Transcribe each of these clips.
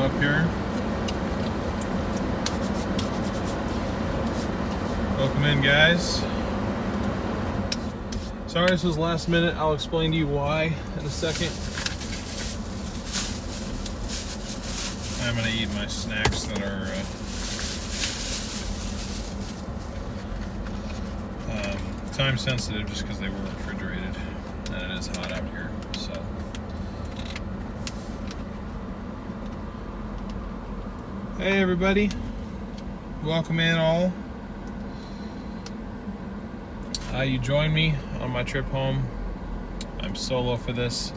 up here. Welcome in, guys. Sorry this was last minute. I'll explain to you why in a second. I'm gonna eat my snacks that are time sensitive just because they were refrigerated and it is hot out here. So hey everybody, welcome in all. You joined me on my trip home. I'm solo for this.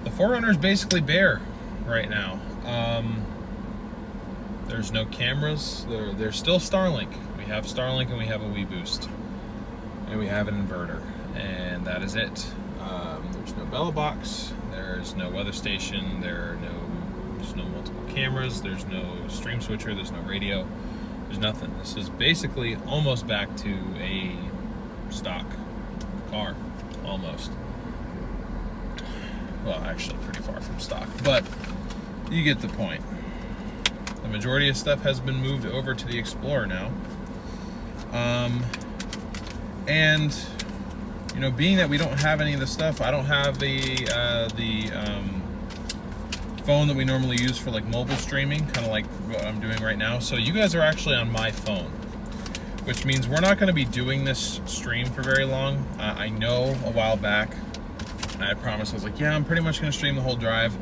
The 4Runner is basically bare right now. There's no cameras. There's still Starlink. We have Starlink and we have a Wii Boost. And we have an inverter. And that is it. There's no Bella box. There's no weather station. There's no multiple cameras. There's no stream switcher. There's no radio. There's nothing. This is basically almost back to a stock car. Almost. Well, actually pretty far from stock. But you get the point. The majority of stuff has been moved over to the Explorer now. And you know, being that we don't have any of the stuff, I don't have the phone that we normally use for like mobile streaming, kind of like what I'm doing right now. So you guys are actually on my phone, which means we're not going to be doing this stream for very long. I know a while back, I promised, I was like, yeah, I'm pretty much going to stream the whole drive.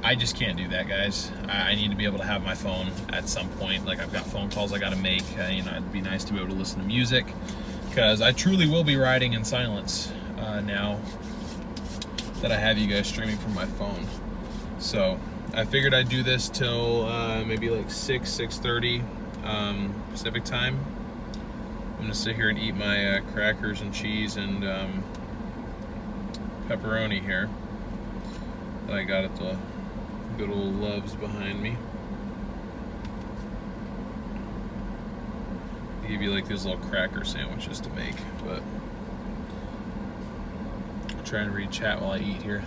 I just can't do that, guys. I need to be able to have my phone at some point. Like, I've got phone calls I got to make. You know, it'd be nice to be able to listen to music, because I truly will be riding in silence now that I have you guys streaming from my phone. So I figured I'd do this till maybe like 6:30 Pacific time. I'm gonna sit here and eat my crackers and cheese and pepperoni here that I got at the good old Love's behind me. They give you like these little cracker sandwiches to make, but I'll try and read chat while I eat here.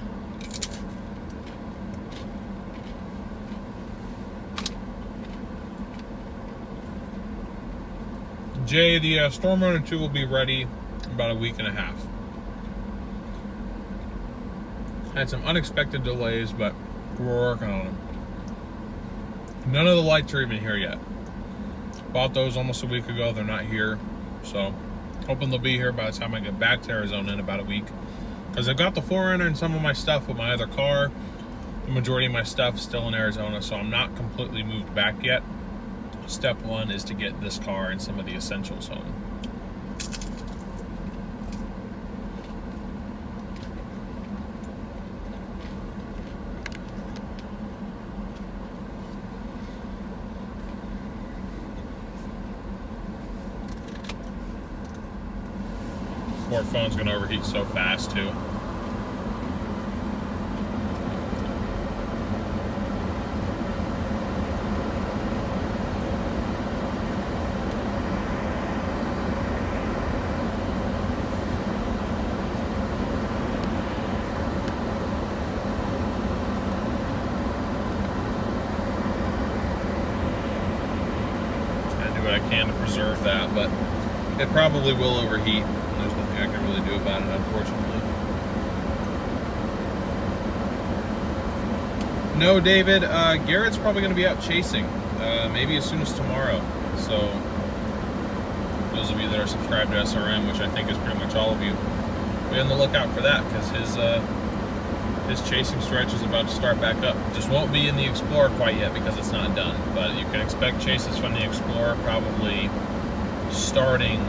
Jay, the StormRunner 2 will be ready in about a week and a half. Had some unexpected delays, but we're working on them. None of the lights are even here yet. Bought those almost a week ago. They're not here. So, hoping they'll be here by the time I get back to Arizona in about a week. Because I've got the 4Runner and some of my stuff with my other car. The majority of my stuff is still in Arizona, so I'm not completely moved back yet. Step one is to get this car and some of the essentials home. Poor phone's gonna overheat so fast too. I can to preserve that, but it probably will overheat. There's nothing I can really do about it, unfortunately. No, David, Garrett's probably going to be out chasing, maybe as soon as tomorrow. So those of you that are subscribed to SRM, which I think is pretty much all of you, be on the lookout for that, because his chasing stretch is about to start back up. Just won't be in the Explorer quite yet because it's not done, but you can expect chases from the Explorer probably starting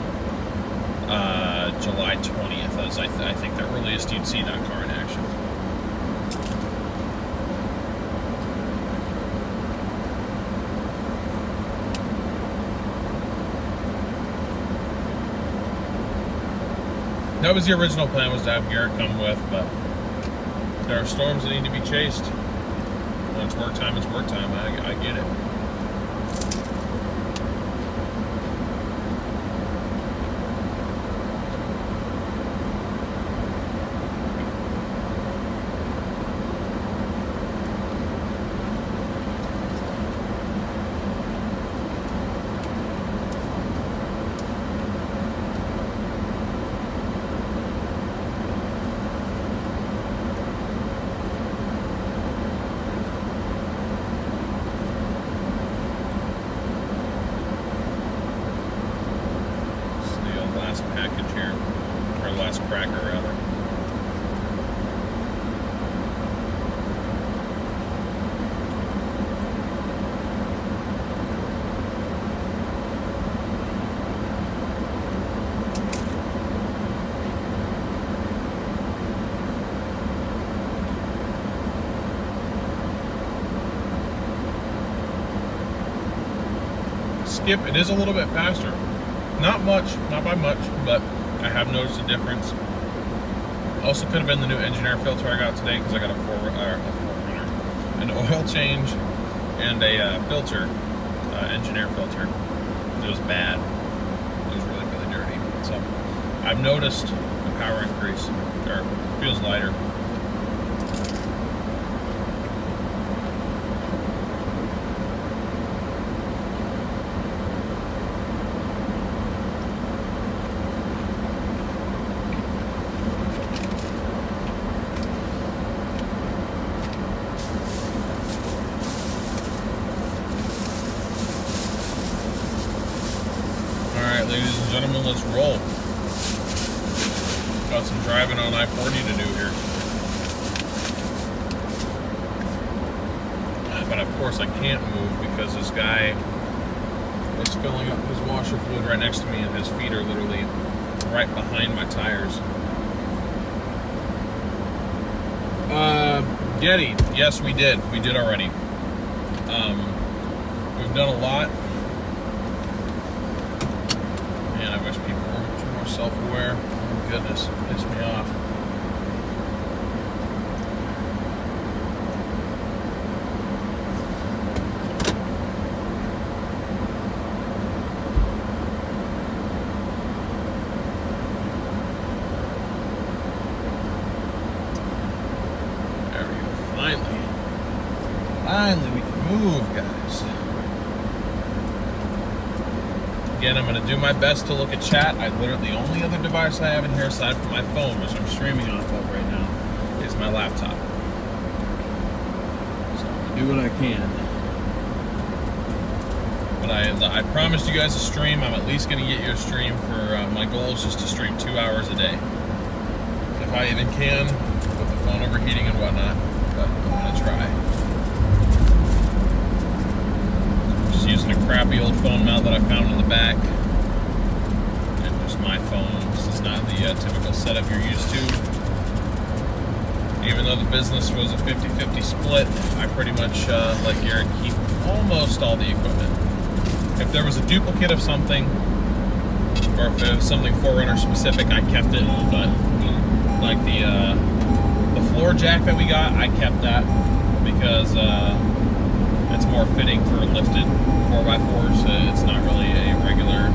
July 20th, as I think the earliest you'd see that car in action. That was the original plan, was to have Garrett come with, but there are storms that need to be chased. When it's work time, it's work time. I get it. glass cracker rather. Skip, it is a little bit faster. Not much, not by much, but I have noticed a difference. Also could have been the new engine air filter I got today because I got a 4Runner, an oil change, and a filter, engine air filter. It was bad. It was really, really dirty. So I've noticed a power increase, or it feels lighter. Ladies and gentlemen, let's roll. Got some driving on I-40 to do here. But of course I can't move because this guy is filling up his washer fluid right next to me and his feet are literally right behind my tires. Getty, yes we did. We did already. We've done a lot. Man, I wish people were much more self-aware. Oh goodness, it pissed me off. There we go, finally. Finally we can move, guys. Again, I'm going to do my best to look at chat. The only other device I have in here aside from my phone, which I'm streaming off of right now, is my laptop. So I'm going to do what I can. But I promised you guys a stream. I'm at least going to get you a stream for, my goal is just to stream 2 hours a day. If I even can, with the phone overheating and whatnot. But I'm going to try. Using a crappy old phone mount that I found in the back, and just my phone. This is not the typical setup you're used to. Even though the business was a 50-50 split, I pretty much let Garrett keep almost all the equipment. If there was a duplicate of something, or if it was something 4Runner specific, I kept it. But like the floor jack that we got, I kept that because it's more fitting for lifted 4x4s. It's not really a regular.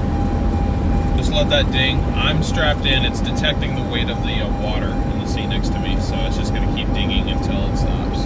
Just let that ding. I'm strapped in. It's detecting the weight of the water in the seat next to me, so it's just going to keep dinging until it stops.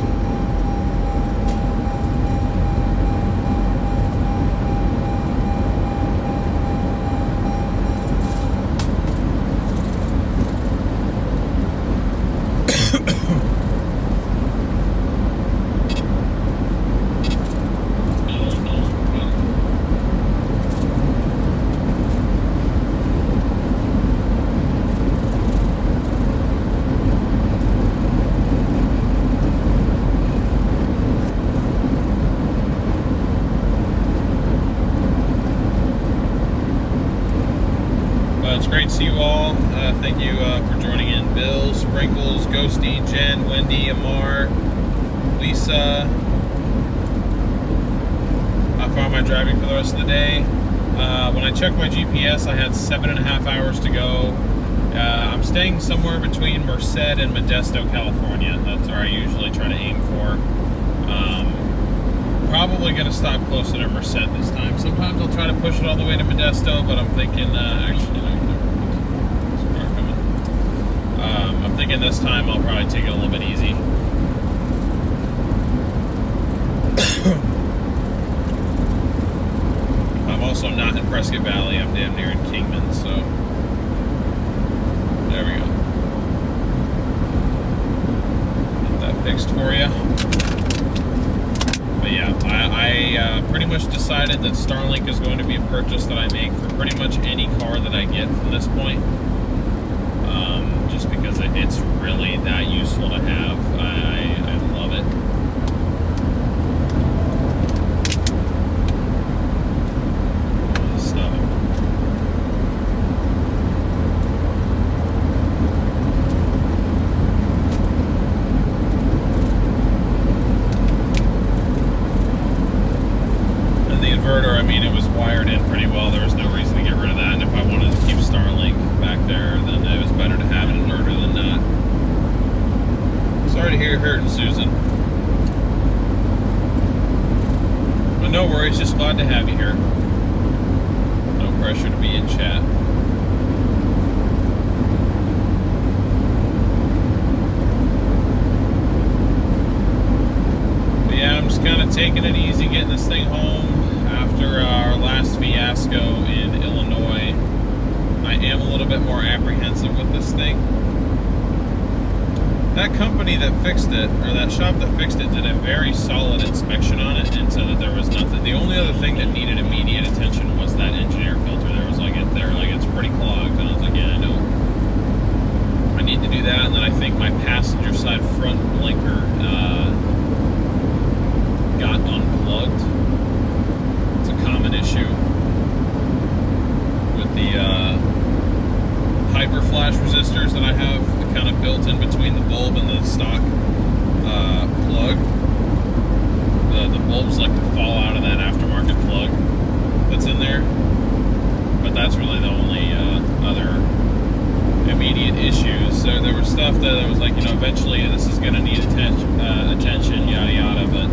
Great to see you all. Thank you for joining in. Bill, Sprinkles, Ghosty, Jen, Wendy, Amar, Lisa. How far am I driving for the rest of the day? When I checked my GPS, I had 7.5 hours to go. I'm staying somewhere between Merced and Modesto, California. That's where I usually try to aim for. Probably going to stop closer to Merced this time. Sometimes I'll try to push it all the way to Modesto, but I'm thinking, I'm thinking this time I'll probably take it a little bit easy. I'm also not in Prescott Valley. I'm damn near in Kingman, so there we go. Get that fixed for you. But yeah, I pretty much decided that Starlink is going to be a purchase that I make for pretty much any car that I get from this point. useful to have. I love it. Stuff. And the inverter, I mean, it was wired in pretty well. There was no reason to get rid of that. And if I wanted to keep Starlink back there, then it was better to have an inverter than not. Sorry to hear you're hurting, Susan. But no worries, just glad to have you here. No pressure to be in chat. But yeah, I'm just kind of taking it easy, getting this thing home after our last fiasco in Illinois. I am a little bit more apprehensive with this thing. That company that fixed it, or that shop that fixed it, did a very solid inspection on it and said that there was nothing. The only other thing that needed immediate attention was that engineer filter. There was like it's pretty clogged, and I was like, yeah, I know. I need to do that, and then I think my passenger side front blinker got unplugged. It's a common issue with the hyper flash resistors that I have kind of built in between the bulb and the stock plug. The bulbs like to fall out of that aftermarket plug that's in there, but that's really the only other immediate issues. So there was stuff that was like, you know, eventually this is going to need attention, yada yada, but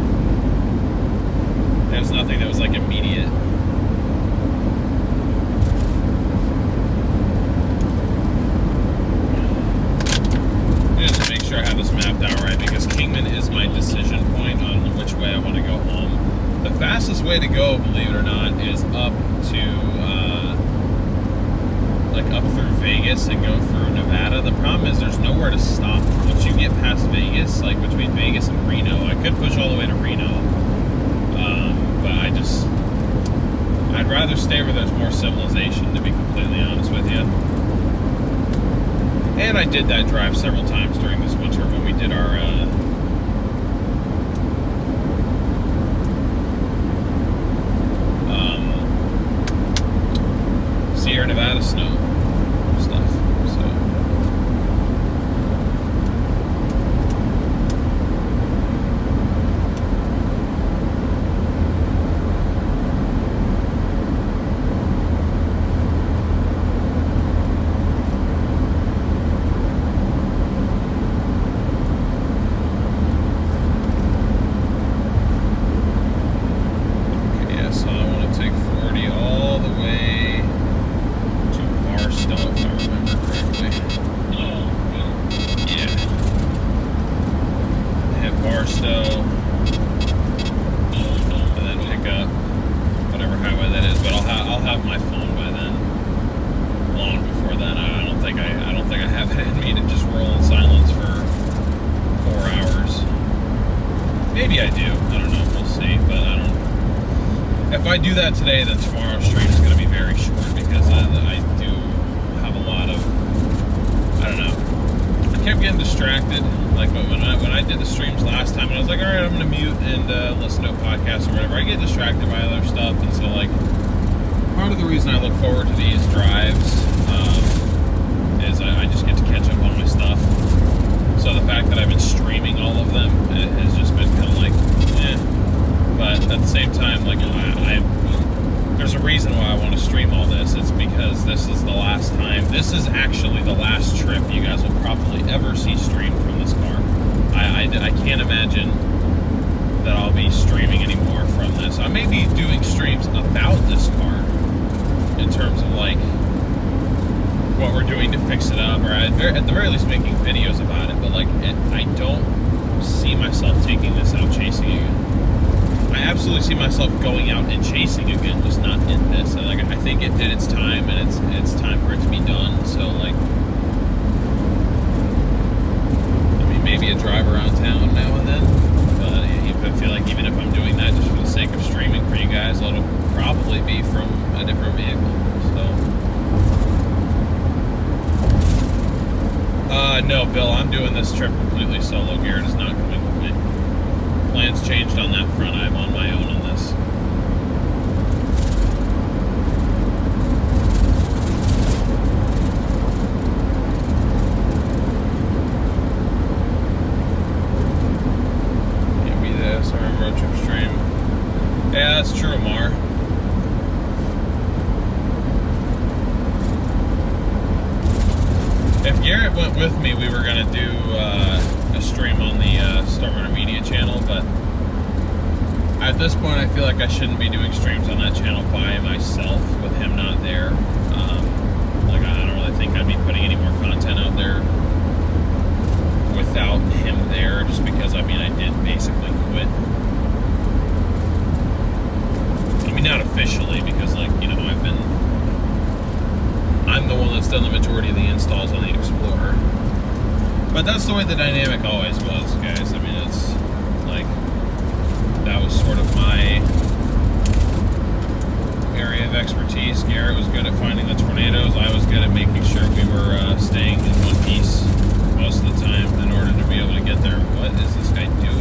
there was nothing that was like immediate. Sure I have this mapped out right, because Kingman is my decision point on which way I want to go home. The fastest way to go, believe it or not, is up to like up through Vegas and go through Nevada. The problem is there's nowhere to stop. Once you get past Vegas, like between Vegas and Reno, I could push all the way to Reno, but I'd rather stay where there's more civilization, to be completely honest with you. And I did that drive several times during this winter when we did our Sierra Nevada snow stuff. So do that today, then tomorrow's stream is going to be very short, because I do have a lot of, I don't know, I kept getting distracted. Like when I did the streams last time, and I was like, all right, I'm going to mute and listen to a podcast or whatever, I get distracted by other stuff. And so like part of the reason I look forward to these drives is I just get to catch up on my stuff. So the fact that I've been streaming all of them has just been kind of like, eh. But at the same time, like there's a reason why I want to stream all this. It's because this is the last time. This is actually the last trip you guys will probably ever see streamed from this car. I can't imagine that I'll be streaming anymore from this. I may be doing streams about this car in terms of like what we're doing to fix it up, or at the very least making videos about it. But like, I don't see myself taking this out chasing again. I absolutely see myself going out and chasing again, just not in this. Like, I think it did its time, and it's time for it to be done. So like, I mean, maybe a drive around town now and then. But I feel like even if I'm doing that just for the sake of streaming for you guys, it'll probably be from a different vehicle. So No, Bill, I'm doing this trip completely solo. Garrett is not coming with me. Plans changed on that front. I'm on my own on this. Can't be the SRM road trip stream. Yeah, that's true, Amar. If Garrett went with me, we were going to do a stream on the StormRunner Media channel, but at this point I feel like I shouldn't be doing streams on that channel by myself with him not there. Like, I don't really think I'd be putting any more content out there without him there, just because, I mean, I did basically quit. I mean, not officially, because, like, you know, I'm the one that's done the majority of the installs on the Explorer. But that's the way the dynamic always was, guys. I mean, it's like, that was sort of my area of expertise. Garrett was good at finding the tornadoes. I was good at making sure we were staying in one piece most of the time in order to be able to get there. What is this guy doing?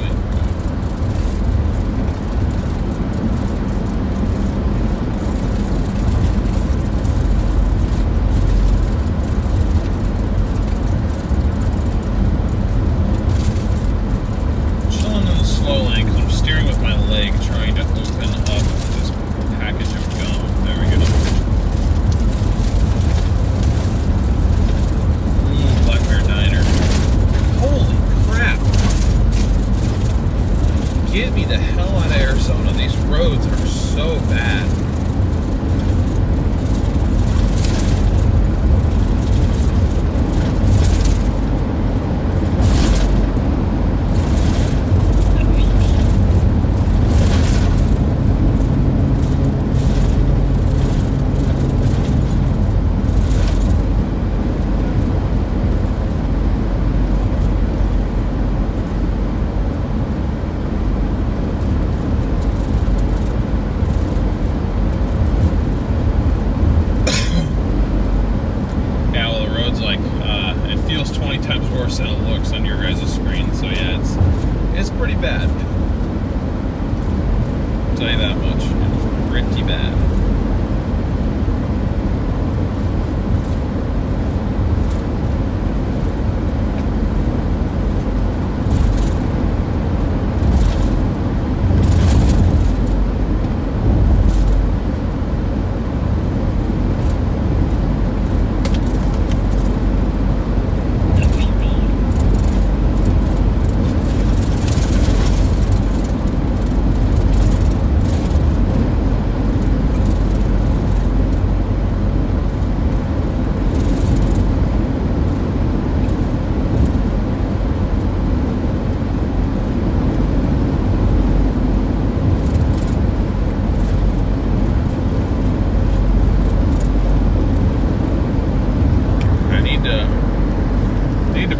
Get me the hell out of Arizona. These roads are so bad. Feels 20 times worse than it looks on your guys' screen. So yeah, it's pretty bad. I'll tell you that much. It's pretty bad.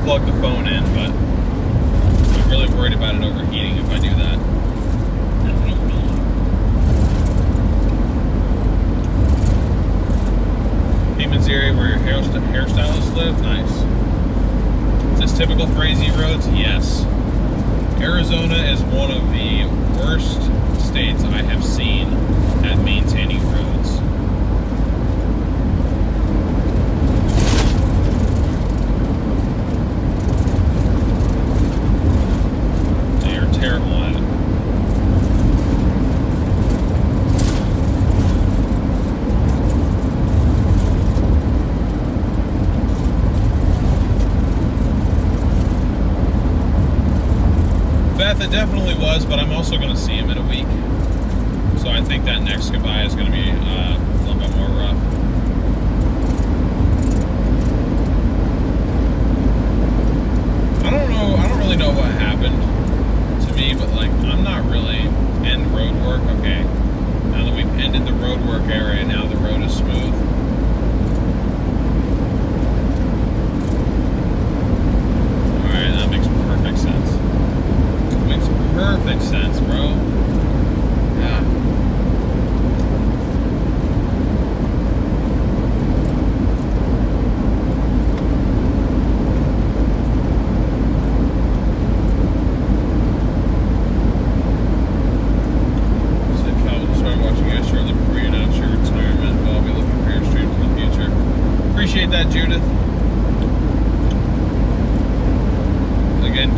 Plug the phone in, but I'm really worried about it overheating if I do that. Heman's area where your hairstylists live? Nice. Is this typical for AZ roads? Yes. Arizona is one of the worst states I have seen at maintaining roads. Terrible at it. Beth, it definitely was, but I'm also going to see him in a week. So I think that next goodbye is going to be a little bit more rough. I don't really know what happened to me, but like, I'm not really in road work. Okay, now that we've ended the road work area, now the road is smooth. Alright, that makes perfect sense. Makes perfect sense, bro. Yeah.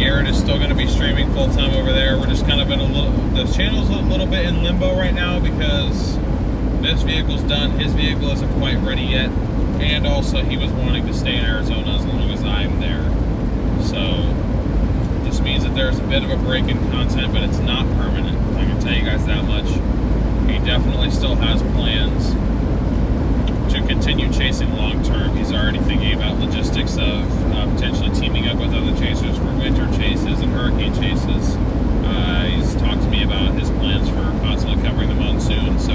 Garrett is still going to be streaming full time over there. We're just kind of in the channel's a little bit in limbo right now because this vehicle's done. His vehicle isn't quite ready yet, and also he was wanting to stay in Arizona as long as I'm there. So this means that there's a bit of a break in content, but it's not permanent. I can tell you guys that much. He definitely still has plans to continue chasing long term. He's already thinking about logistics of potentially teaming up with other chasers for winter chases and hurricane chases. He's talked to me about his plans for possibly covering the monsoon. So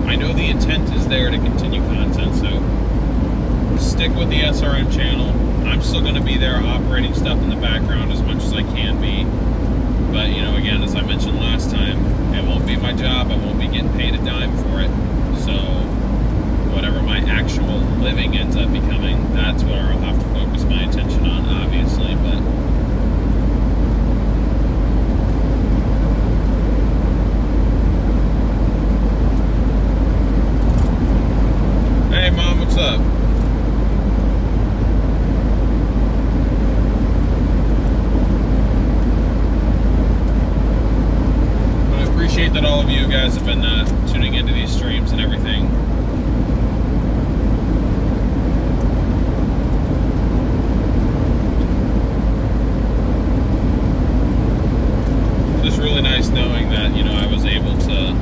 I know the intent is there to continue content. So stick with the SRM channel. I'm still going to be there operating stuff in the background as much as I can be. But, you know, again, as I mentioned last time, it won't be my job. I won't be getting paid a dime for it. So whatever my actual living ends up becoming, that's where I'll have to focus my attention on, obviously. But hey, Mom, what's up? I appreciate that all of you guys have been tuning into these streams and everything. Just really nice knowing that, you know, I was able to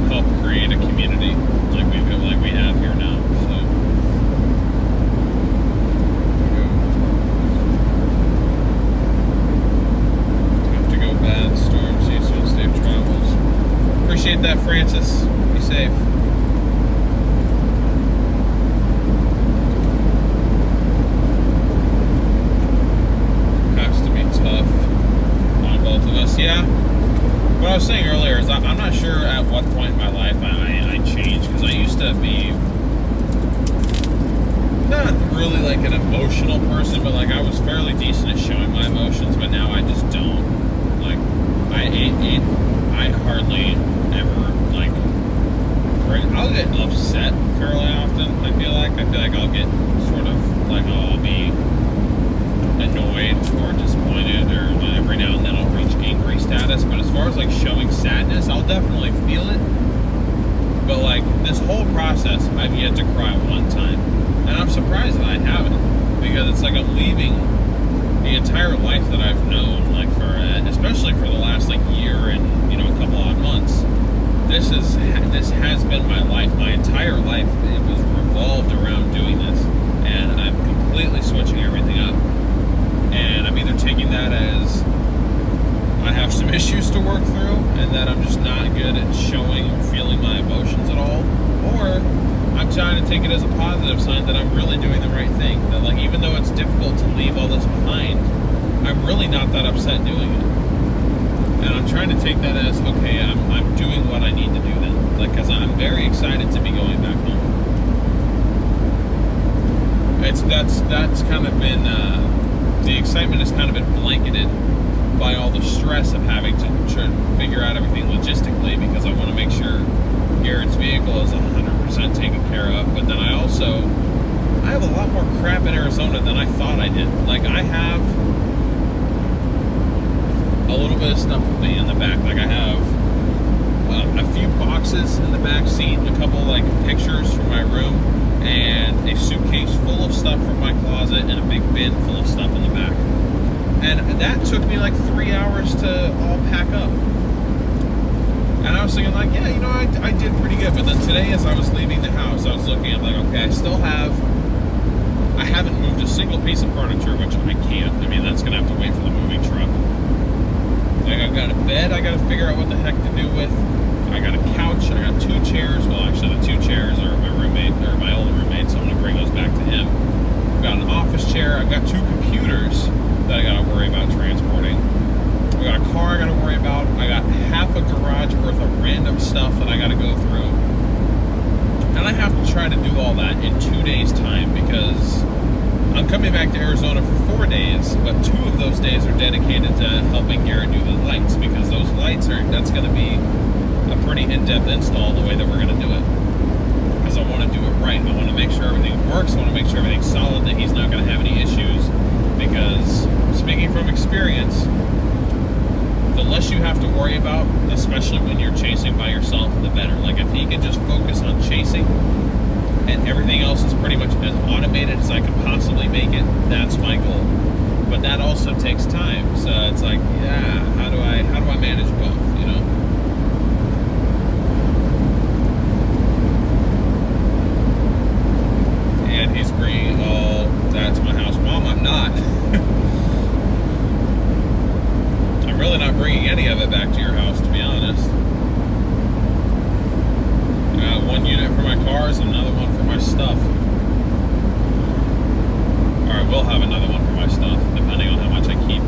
help create a community like we have here now. So have to go bad. Storm, see you soon. Safe travels. Appreciate that, Francis. Be safe. Has to be tough on both of us. Yeah. What I was saying earlier is I'm not sure at what point in my life I changed, because I used to be not really like an emotional person, but like I was fairly decent at showing my emotions, but now I just don't. Like I hardly ever like I'll get upset fairly often. I feel like I'll get sort of like I'll be annoyed or disappointed, or every now and then I'll reach angry status. But as far as like showing sadness, I'll definitely feel it. But like this whole process, I've yet to cry one time, and I'm surprised that I haven't, because it's like I'm leaving the entire life that I've known, like for especially for the last like year and, you know, a couple odd months. This has been my life, my entire life. It was revolved around doing this, and I'm completely switching everything up. And I'm either taking that as I have some issues to work through, and that I'm just not good at showing or feeling my emotions at all, or I'm trying to take it as a positive sign that I'm really doing the right thing. That like, even though it's difficult to leave all this behind, I'm really not that upset doing it. And I'm trying to take that as, okay, I'm doing what I need to do then. Like, because I'm very excited to be going back home. That's kind of been the excitement has kind of been blanketed by all the stress of having to try to figure out everything logistically, because I want to make sure Garrett's vehicle is 100% taken care of. But then I have a lot more crap in Arizona than I thought I did. Like, I have a little bit of stuff with me in the back. Like, I have a few boxes in the back seat, a couple like pictures from my room, and a suitcase full of stuff from my closet, and a big bin full of stuff in the back. And that took me like 3 hours to all pack up. And I was thinking like, yeah, you know, I did pretty good. But then today, as I was leaving the house, I was looking at like, okay, I haven't moved a single piece of furniture, which I can't. I mean, that's going to have to wait for the moving truck. Like, I've got a bed I got to figure out what the heck to do with. I got a couch, I got 2 chairs. Well, actually the 2 chairs are my roommate, or my old roommate, so I'm going to bring those back to him. I've got an office chair. I've got 2 computers that I got to worry about transporting. I got a car I got to worry about. I got half a garage worth of random stuff that I got to go through. And I have to try to do all that in 2 days' time, because I'm coming back to Arizona for 4 days, but 2 of those days are dedicated to helping Garrett do the lights, because those lights that's going to be a pretty in-depth install the way that we're going to do it. Because I want to do it right. I want to make sure everything works. I want to make sure everything's solid, that he's not going to have any issues. from experience, the less you have to worry about, especially when you're chasing by yourself, the better. Like if he can just focus on chasing and everything else is pretty much as automated as I can possibly make it, that's my goal. But that also takes time. So it's like, yeah, how do I manage both, you know? And he's bringing all that to my house. Mom, I'm not. I'm really not bringing any of it back to your house, to be honest. I got one unit for my cars and another one for my stuff. Or I will have another one for my stuff, depending on how much I keep.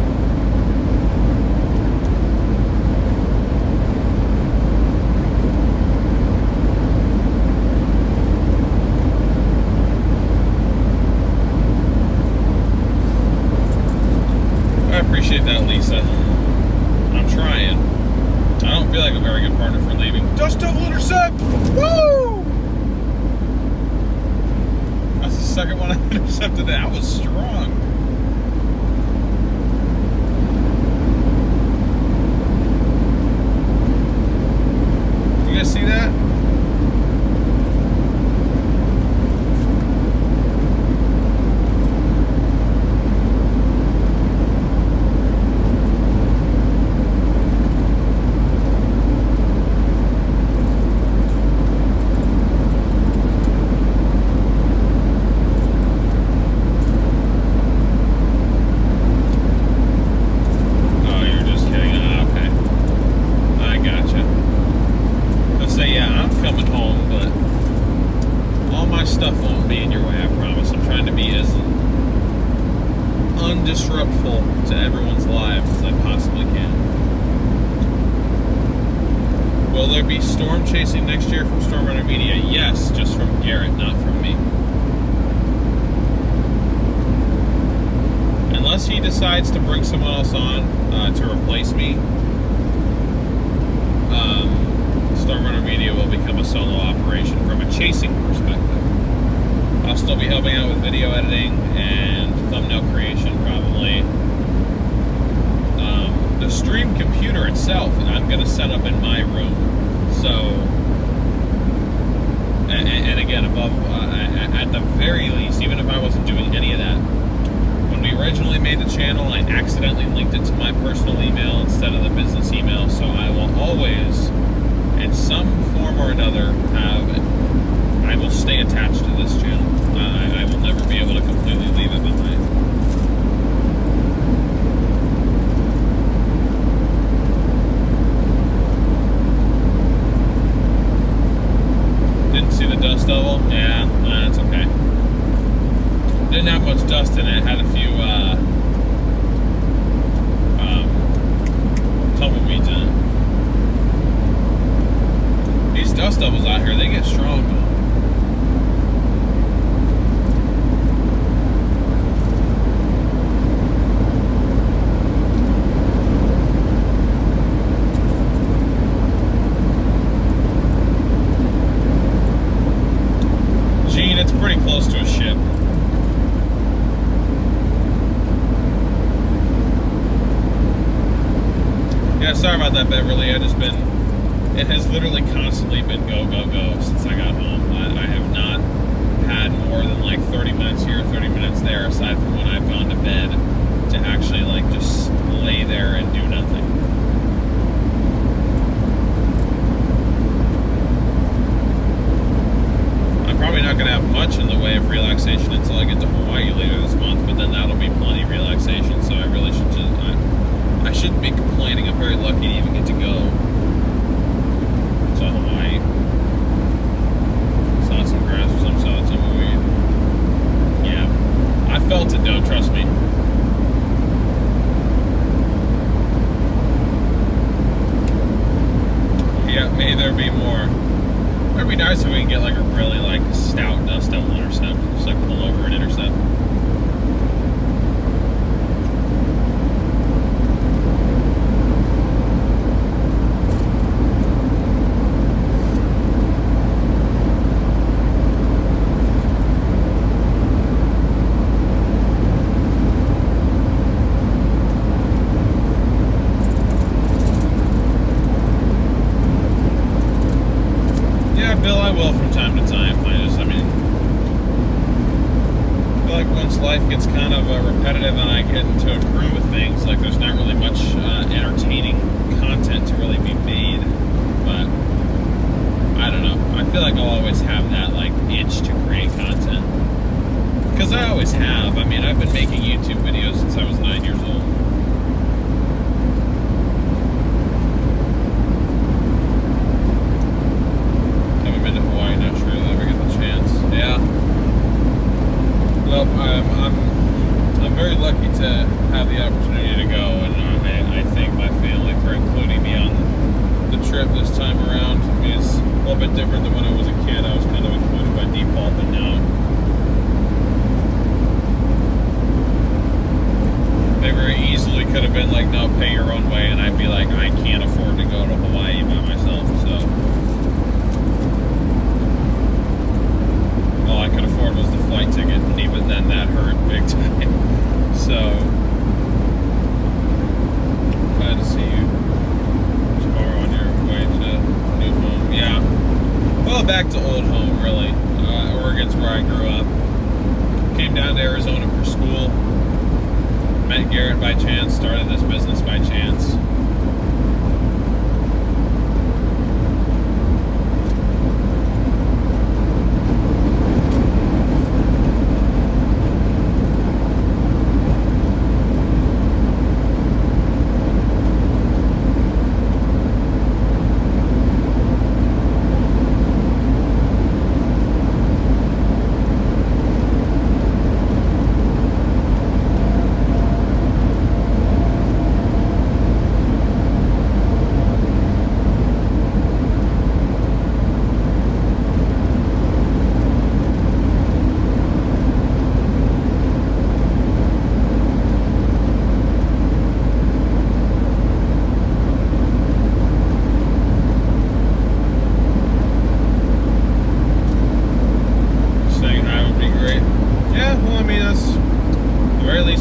I appreciate that, Lisa. I'm trying. I don't feel like a very good partner for leaving. Dust Devil intercept! Woo! That's the second one I intercepted. That was strong. You guys see that? Undisruptful to everyone's lives as I possibly can. Will there be storm chasing next year from StormRunner Media? Yes, just from Garrett, not from me. Unless he decides to bring someone else on to replace me, StormRunner Media will become a solo operation from a chasing perspective. I'll still be helping out with video editing and thumbnail creation, probably. The stream computer itself, I'm going to set up in my room. So, and again, above, at the very least, even if I wasn't doing any of that, when we originally made the channel, I accidentally linked it to my personal email instead of the business email. So I will always, in some form or another, I will stay attached to this channel. I will never be able to completely leave it behind. Didn't see the dust devil? Yeah, that's okay. Didn't have much dust in it. Had a few tumbleweeds in it. These dust devils out here, they get strong though. It's pretty close to a ship. Yeah, sorry about that, Beverly. It has literally constantly been go, go, go since I got home. I have not had more than like 30 minutes here, 30 minutes there, aside from when I've gone to bed, to actually like just lay there and do nothing. Probably not going to have much in the way of relaxation until I get to Hawaii later this month, but then that'll be plenty of relaxation, so I really should just, I shouldn't be complaining. I'm very lucky to even get to go to Hawaii. Saw some grass or some weed. Yeah, I felt it though, trust me. Yeah, may there be more. It'd be nice if we can get like a really like stout dust devil intercept. Just like pull over and intercept. like once life gets kind of repetitive and I get into a groove of things, like there's not really much entertaining content to really be made. But I don't know. I feel like I'll always have that like itch to create content. Because I always have. I mean, I've been making YouTube videos since I was 9 years old. Haven't been to Hawaii, not sure I'll ever get the chance. Yeah. Well, I'm very lucky to have the opportunity to go, and I thank my family for including me on the trip this time around. I mean, it's a little bit different than when I was a kid. I was kind of included by default, but now they very easily could have been like, no, pay your own way, and I'd be like, I can't afford to go to Hawaii by myself, so all I could afford was the flight ticket, and even then that hurt big time. So glad to see you tomorrow on your way to new home. Yeah, well, back to old home, really. Oregon's where I grew up. Came down to Arizona for school. Met Garrett by chance, started this business by chance.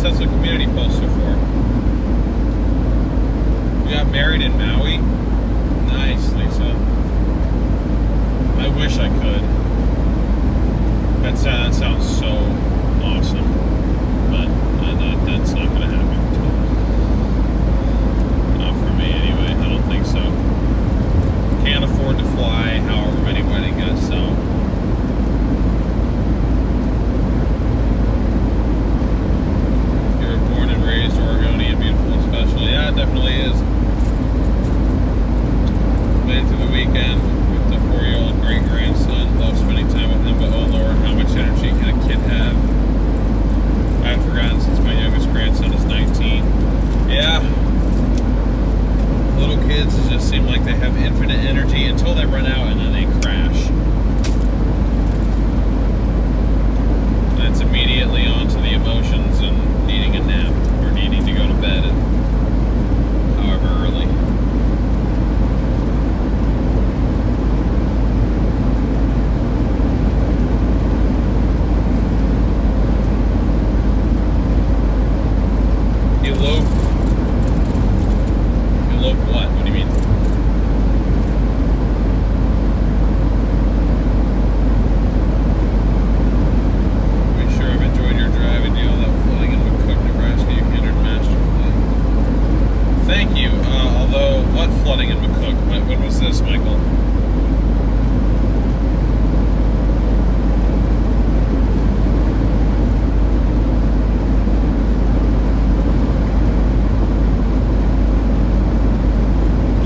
That's what community posts are for. We got married in Maui. Nice, Lisa. I wish I could. That sounds so awesome. But that's not going to happen. Not for me anyway. I don't think so. Can't afford to fly however many wedding guests, so. Raised Oregonian, beautiful and special. Yeah, it definitely is. Made it to the weekend with the 4-year-old great-grandson. Love spending time with him, but oh Lord, how much energy can a kid have? I haven't forgotten since my youngest grandson is 19. Yeah. Little kids just seem like they have infinite energy until they run out and then they crash. And it's immediately onto the emotions and needing a nap. Needing to go to bed at however early. Elope what? What do you mean? Make sure I've enjoyed your drive and all that flooding in McCook, Nebraska. You hindered masterfully. Thank you. Although, what flooding in McCook? What was this, Michael?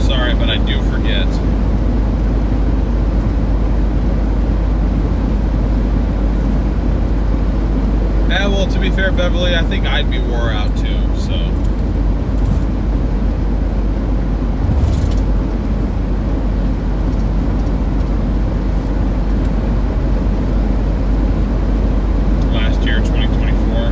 Sorry, but I do forget. Yeah, well, to be fair, Beverly, I think I'd be wore out too, so. Last year, 2024.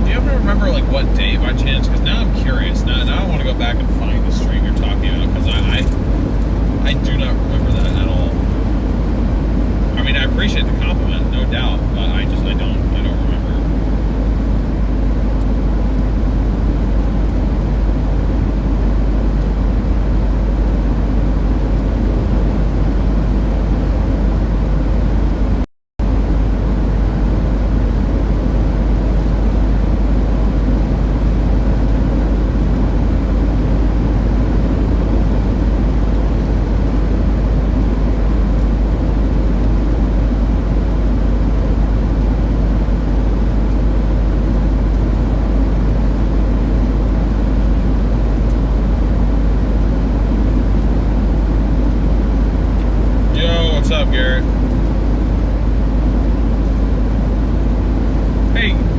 Do you ever remember, like, what day by chance? Because now I'm curious. Now I want to go back and find the stream you're talking about, because I do not remember that at all. I mean, I appreciate the compliment, no doubt, but I don't remember.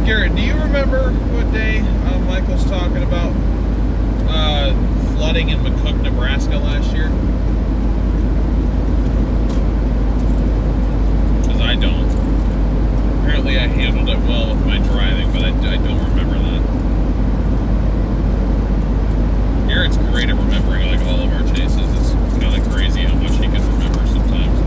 Garrett, do you remember what day Michael's talking about flooding in McCook, Nebraska last year? Because I don't. Apparently I handled it well with my driving, but I don't remember that. Garrett's great at remembering like all of our chases. It's kind of crazy how much he can remember sometimes.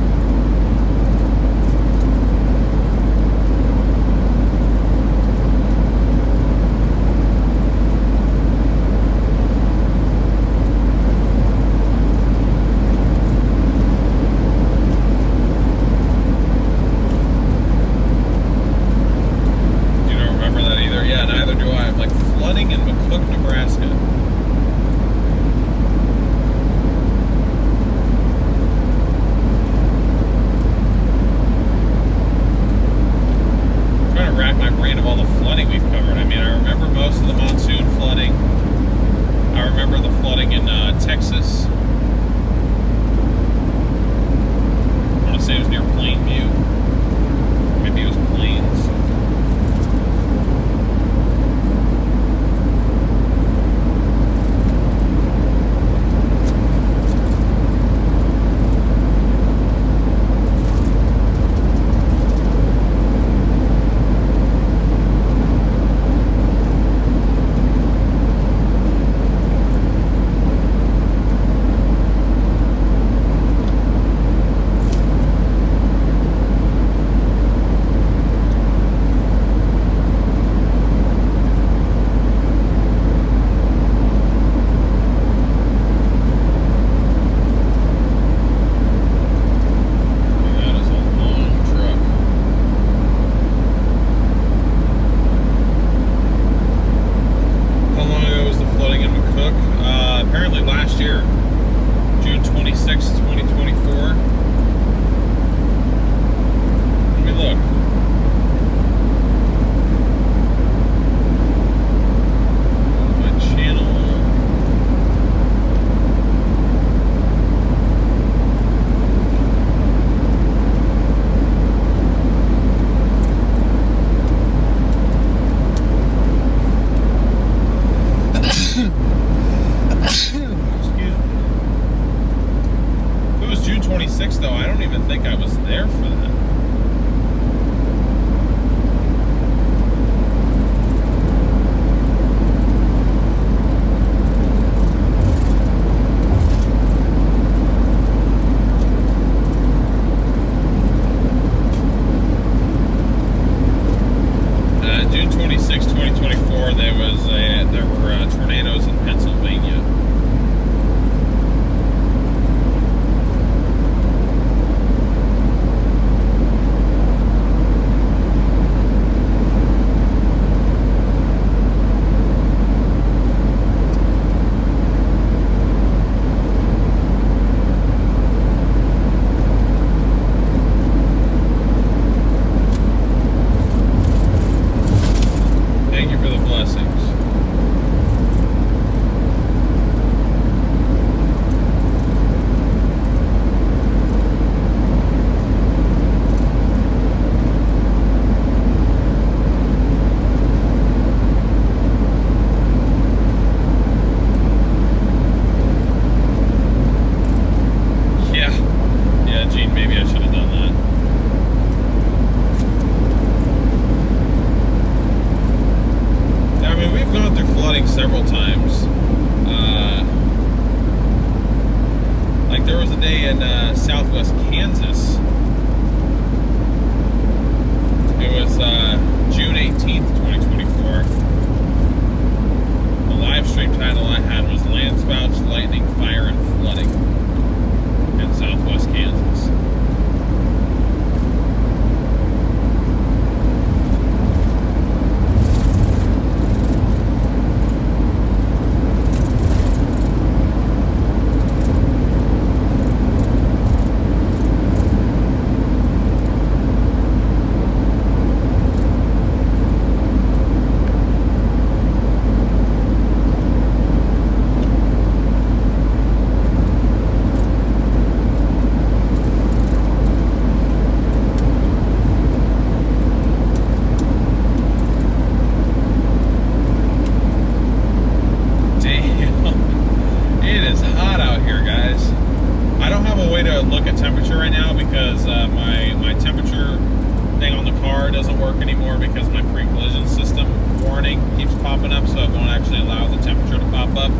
anymore because my pre-collision system warning keeps popping up, so it won't actually allow the temperature to pop up.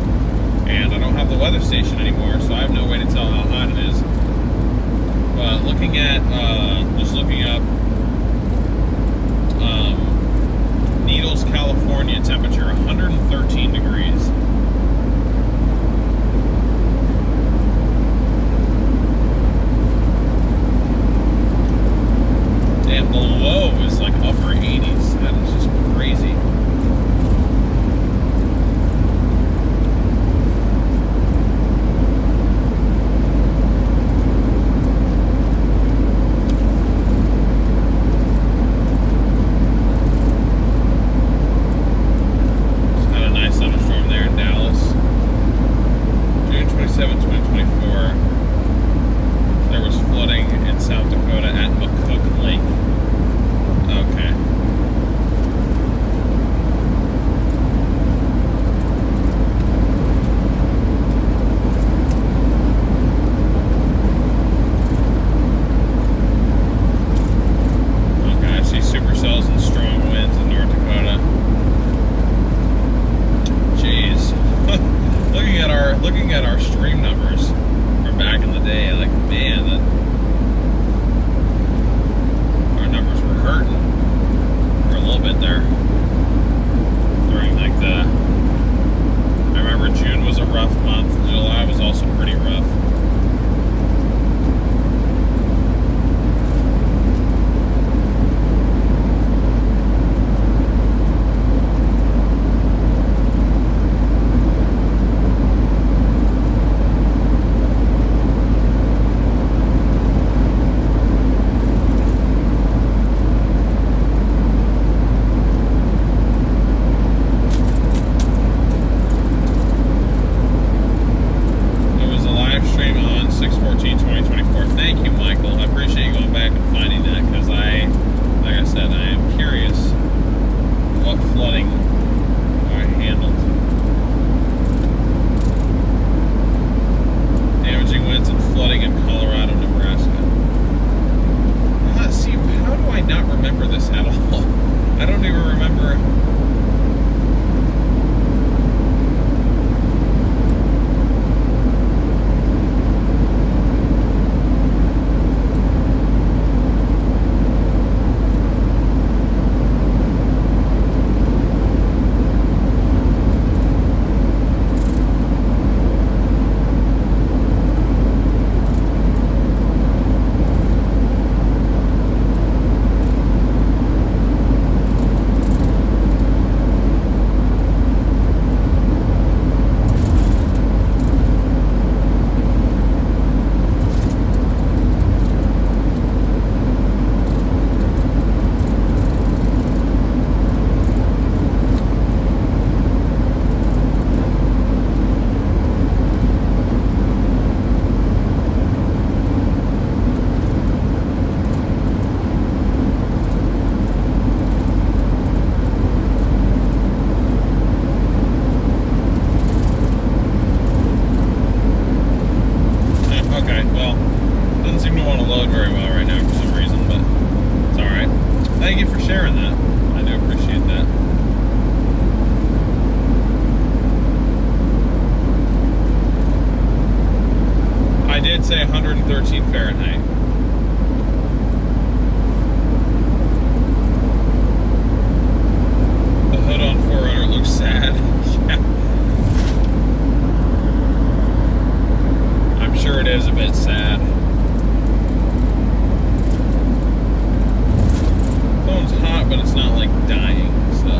And I don't have the weather station anymore, so I have no way to tell how hot it is. But looking at, just looking up Needles, California temperature, 113 degrees. And the low is like upper 80s. That is just crazy. Just had a nice thunderstorm there in Dallas. June 27, 2024. There was flooding in South Dakota at McCook Lake. Okay. Okay, I see supercells and strong winds in North Dakota. Jeez. looking at our stream numbers from back in the day, like, man, that our numbers were hurting for a little bit there. During like I remember June was a rough month. July was also pretty rough. Say 113 Fahrenheit. The hood on 4Runner looks sad. Yeah. I'm sure it is a bit sad. Phone's hot, but it's not like dying, so.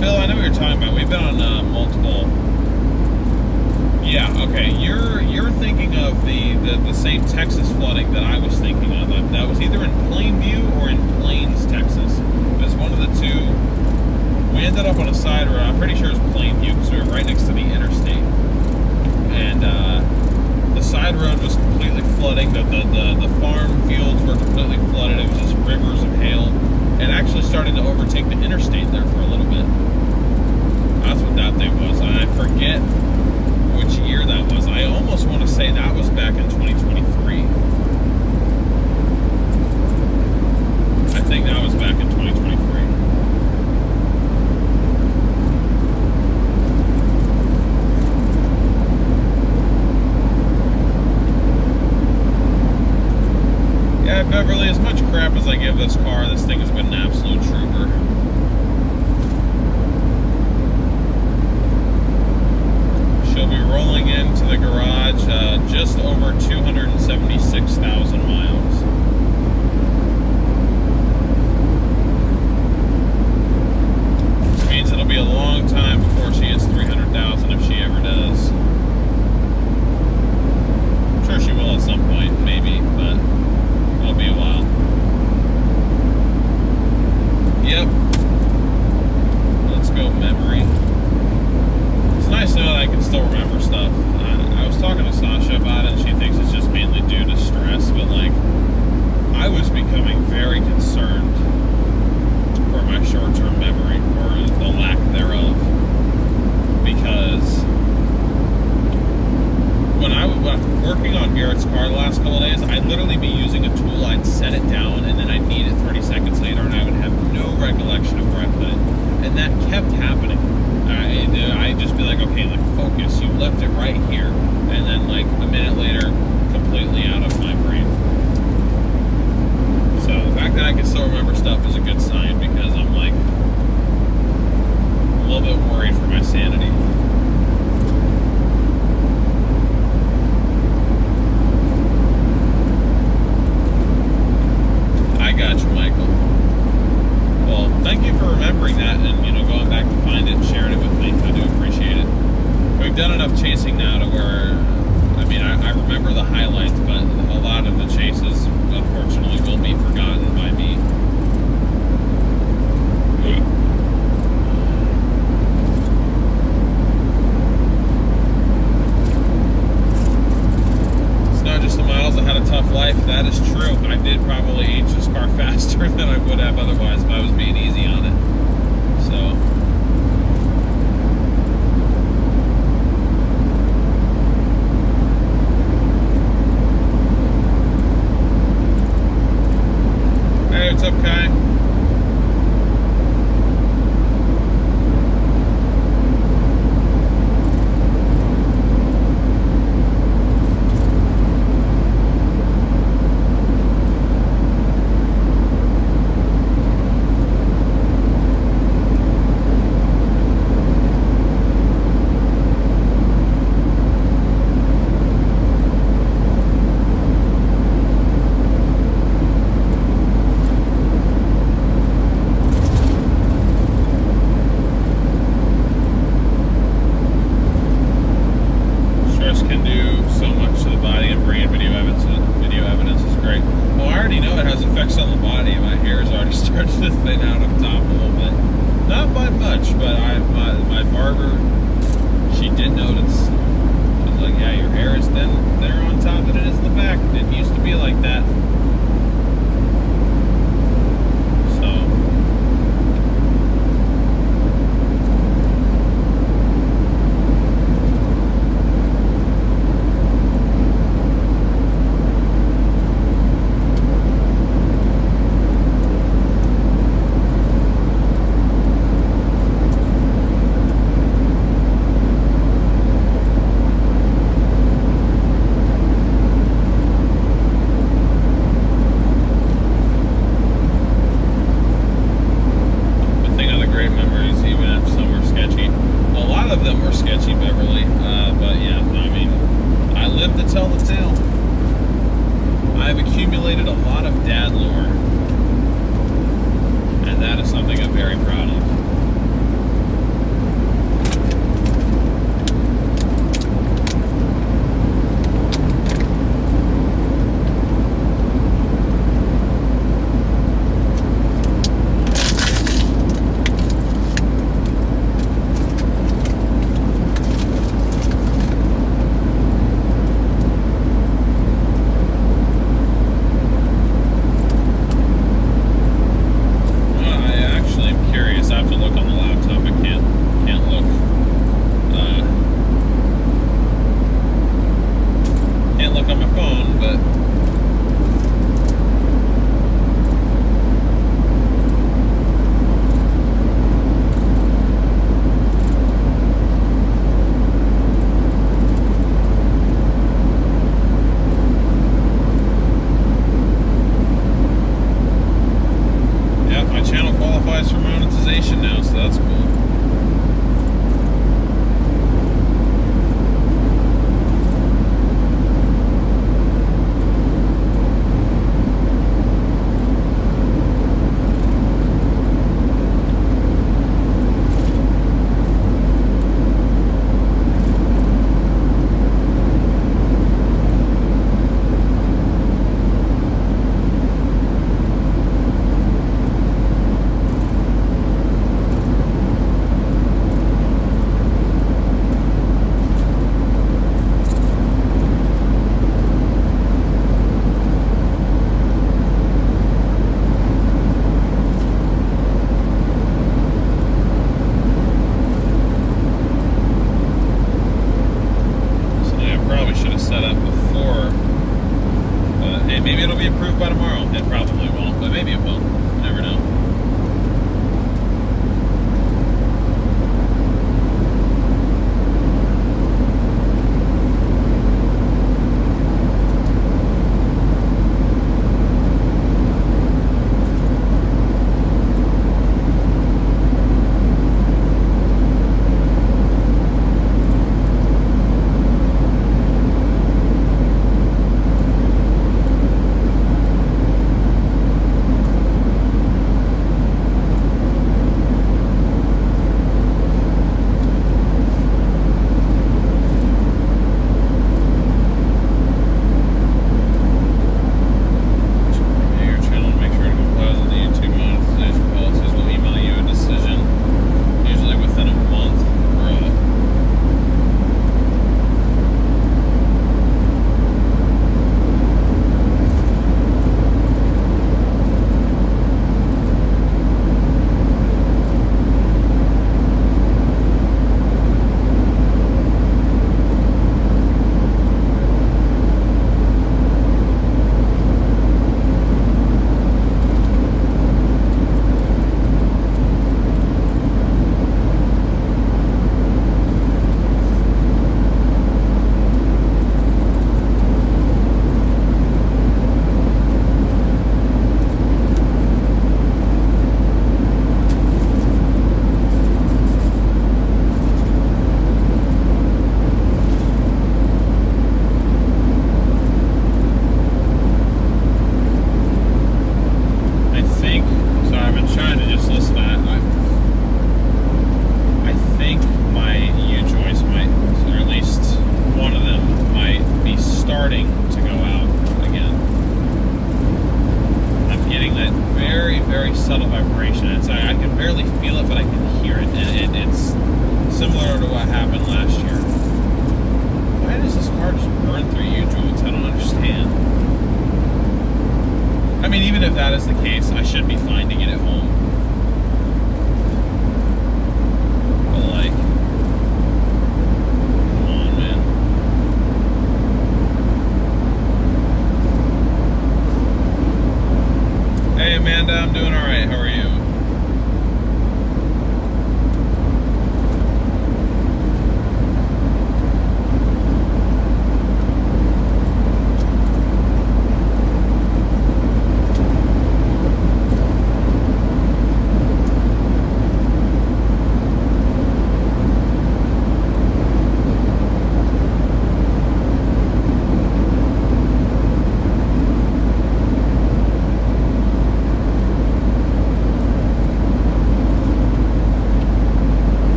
Bill, I know what you're talking about. We've been on multiple. Yeah, okay. You're thinking of the same Texas flooding that I was thinking of. That was either in Plainview or in Plains, Texas. It was one of the two. We ended up on a side road. I'm pretty sure it was Plainview because we were right next to the interstate. And the side road was completely flooding. The farm fields were completely flooded. It was just rivers of hail. It actually started to overtake the interstate there for a little bit. That's what that thing was. And I forget which year that was. I almost want to say that was back in 2023. I think that was back in 2023. Yeah, Beverly, as much crap as I give this car, this thing has been an absolute trooper. She'll be rolling into the garage just over 276,000 miles. Which means it'll be a long time before she hits 300,000 if she ever does. I'm sure she will at some point, maybe, but it'll be a while. Yep. Let's go memory. It's nice to know that I can still remember stuff. I was talking to Sasha about it, and she thinks it's just mainly due to stress, but like, I was becoming very concerned for my short-term memory, or the lack thereof, because when I was working on Garrett's car the last couple of days, I'd literally be using a tool, I'd set it down, and then I'd need it 30 seconds later, and I would have no recollection of where I put it. And that kept happening. I'd just be like, okay, like, focus, you left it right here. And then, like, a minute later, completely out of my brain. So, the fact that I can still remember stuff is a good sign, because I'm, like, a little bit worried for my sanity. I got you, Michael. Well, thank you for remembering that and, you know, going back to find it and sharing it with me. I do appreciate it. We've done enough chasing now to where, I mean, I remember the highlights, but a lot of the chases, unfortunately, will be forgotten by me. It's not just the miles that had a tough life. That is true. I did probably age this car faster than I would have otherwise if I was being easy on it. So, hey, what's up, Kai? approved by tomorrow. It probably won't, but maybe it will. You never know. If that is the case, I should be finding it at home. But like, come on, man. Hey Amanda, I'm doing alright. How are you?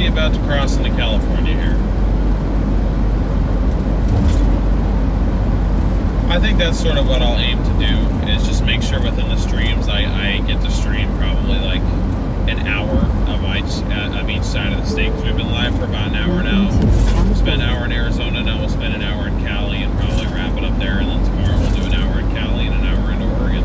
About to cross into California here. I think that's sort of what I'll aim to do, is just make sure within the streams I get to stream probably like an hour of each side of the state, because we've been live for about an hour now. We'll spend an hour in Arizona, now we'll spend an hour in Cali and probably wrap it up there, and then tomorrow we'll do an hour in Cali and an hour into Oregon.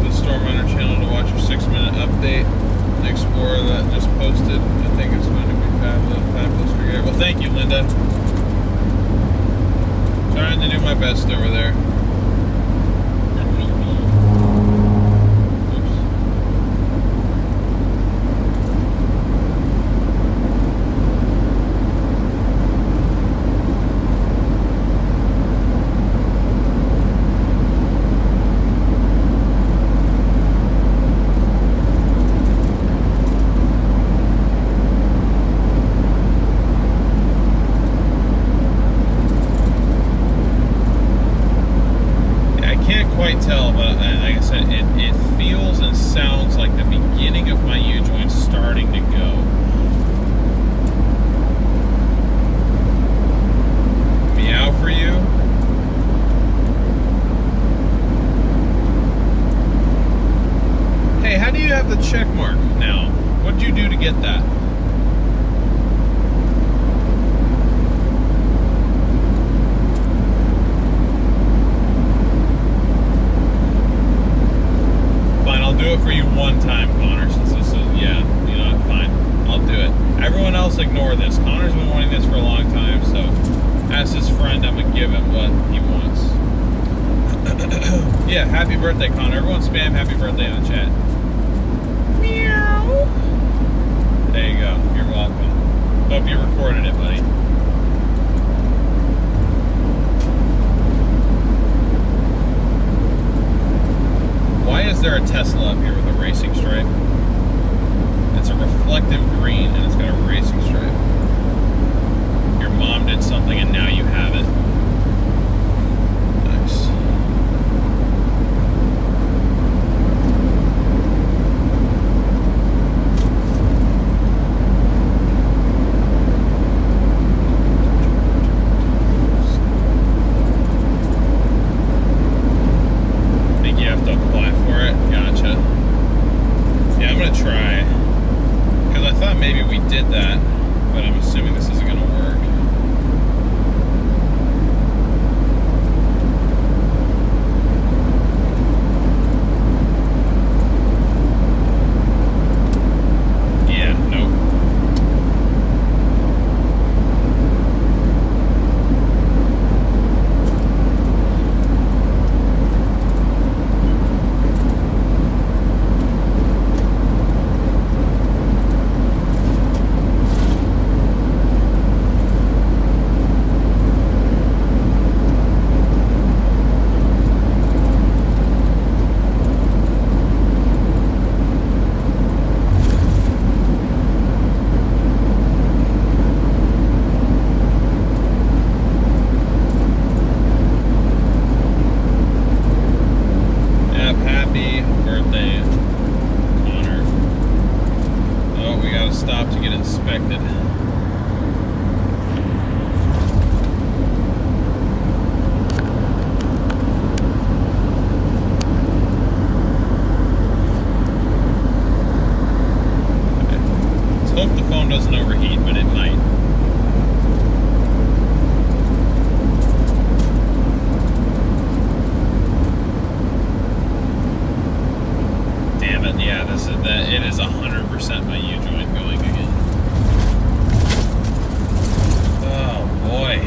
StormRunner channel to watch your 6-minute update. The Explorer that just posted. I think it's going to be fabulous for you. Well, thank you, Linda. Trying to do my best over there. got the check mark now. What did you do to get that? Fine, I'll do it for you one time, Connor, since this is, yeah, you know, fine. I'll do it. Everyone else ignore this. Connor's been wanting this for a long time, so as his friend, I'm going to give him what he wants. Yeah, happy birthday, Connor. Everyone spam happy birthday on chat. Meow. There you go. You're welcome. Hope you recorded it, buddy. Why is there a Tesla up here with a racing stripe? It's a reflective green and it's got a racing stripe. Your mom did something and now you have it. Nice. Think you have to apply for it? Gotcha. Yeah, I'm gonna try. Because I thought maybe we did that, but I'm assuming this isn't gonna work. It is 100% my U-joint going again. Oh boy.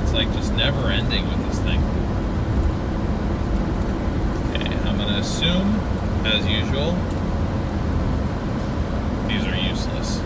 It's like just never ending with this thing. Okay, I'm gonna assume, as usual, these are useless.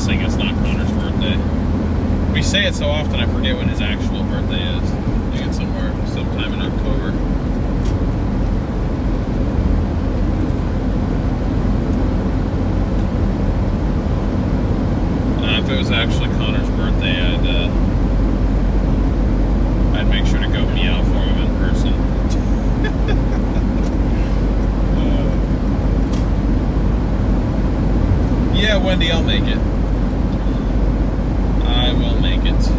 It's not Connor's birthday. We say it so often I forget when his actual birthday is. I think it's sometime in October. If it was actually Connor's birthday, I'd make sure to go meow for him in person. Yeah, Wendy, I'll make it. I will make it.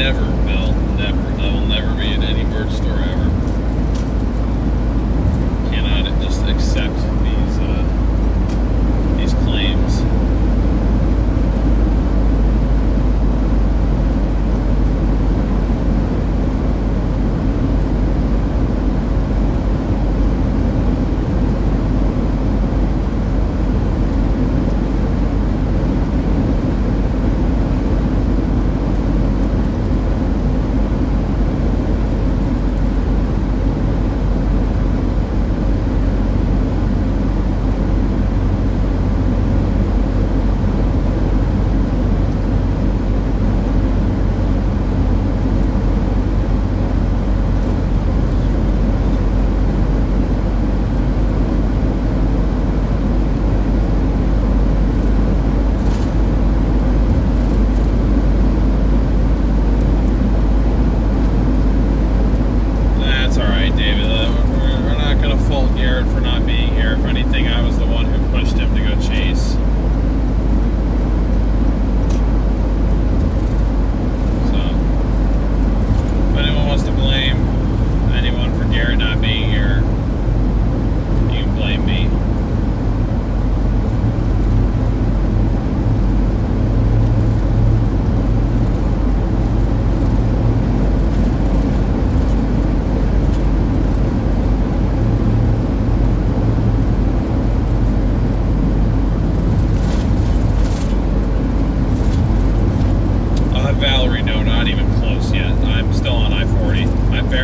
Never, Bill. Never. I will never be in any merch store ever. Cannot just accept these claims.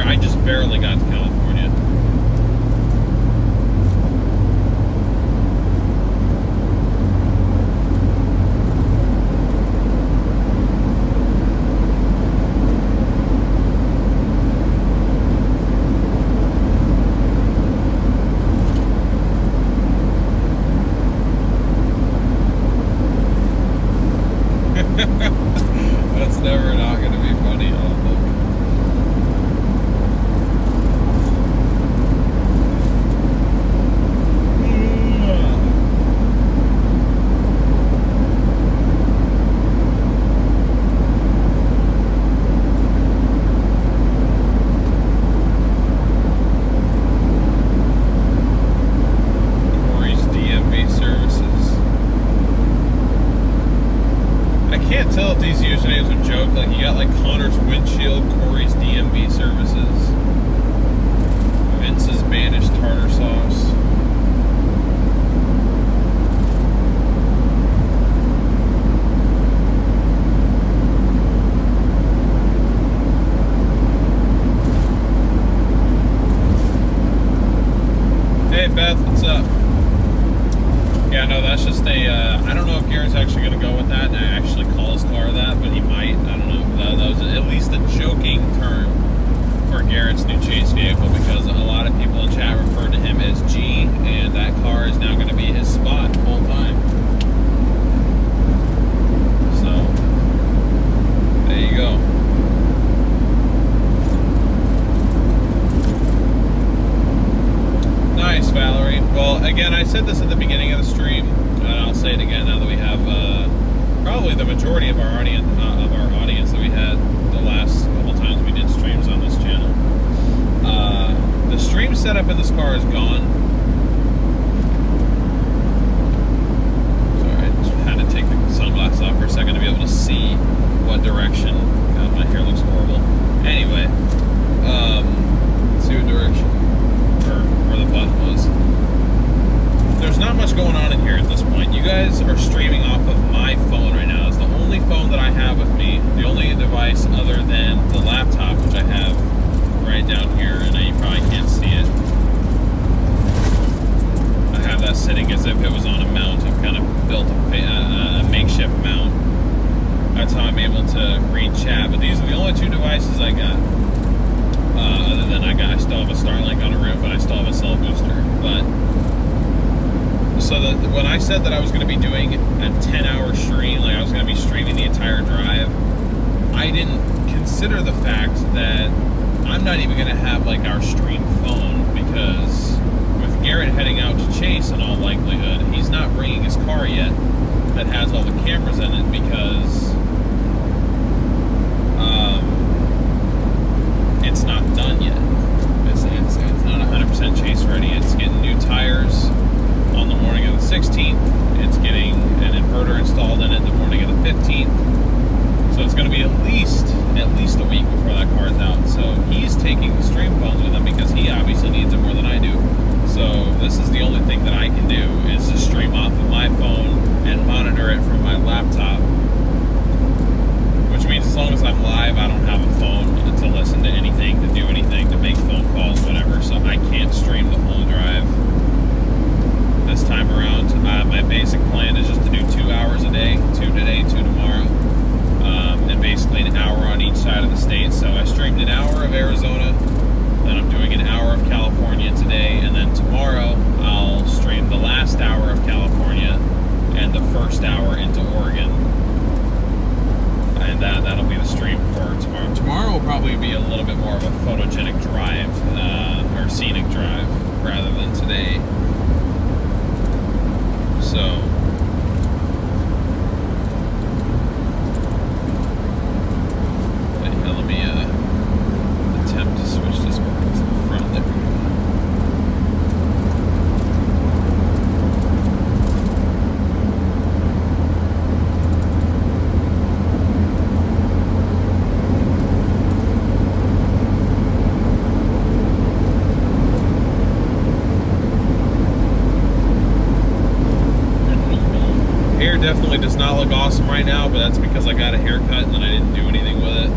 I just barely got to California. That's never not going to be funny. Can't tell if these usernames are joke. Like you got like Connor's Windshield, Corey's DMV Services, Vince's Banished Tartar Sauce. Hey Beth, what's up? Yeah, no, that's just I don't know if Garrett's actually going to go with that and actually call his car that, but he might. I don't know. That was at least a joking term for Garrett's new chase vehicle, because a lot of people in chat referred to him as G, and that car is now going to be his spot full time. So, there you go. Nice, Valerie. Well, again, I said this at the beginning of the stream, and I'll say it again now that we have probably the majority of our audience that we had the last couple times we did streams on this channel. The stream setup in this car is gone. Sorry, I just had to take the sunglasses off for a second to be able to see what direction. God, my hair looks horrible. Anyway, let's see what direction. Where the button was. There's not much going on in here at this point. You guys are streaming off of my phone right now. It's the only phone that I have with me. The only device other than the laptop, which I have right down here, and you probably can't see it. I have that sitting as if it was on a mount. I've kind of built a makeshift mount. That's how I'm able to read chat. But these are the only two devices I got. Other than I still have a Starlink on a roof, and I still have a cell booster. But so when I said that I was going to be doing a 10-hour stream, like I was going to be streaming the entire drive, I didn't consider the fact that I'm not even going to have like our stream phone, because with Garrett heading out to chase in all likelihood, he's not bringing his car yet that has all the cameras in it, because 15th. So it's going to be at least a week before that car's out. So he's taking the stream phones with him because he obviously needs it more than I do. So this is the only thing that I can do is just stream off of my phone and monitor it from my laptop. Which means as long as I'm live, I don't have a phone to listen to anything, to do anything, to make phone calls, whatever. So I can't stream the whole drive this time around. My basic plan is just to do 2 hours a day, 2 today, 2 tomorrow. And basically an hour on each side of the state. So I streamed an hour of Arizona, then I'm doing an hour of California today, and then tomorrow I'll stream the last hour of California and the first hour into Oregon. And that'll be the stream for tomorrow. Tomorrow will probably be a little bit more of a photogenic drive, or scenic drive, rather than today. So let me attempt to switch this back to the front. There we go. Hair definitely does not look awesome right now, but that's because I got a haircut and then I didn't do anything with it.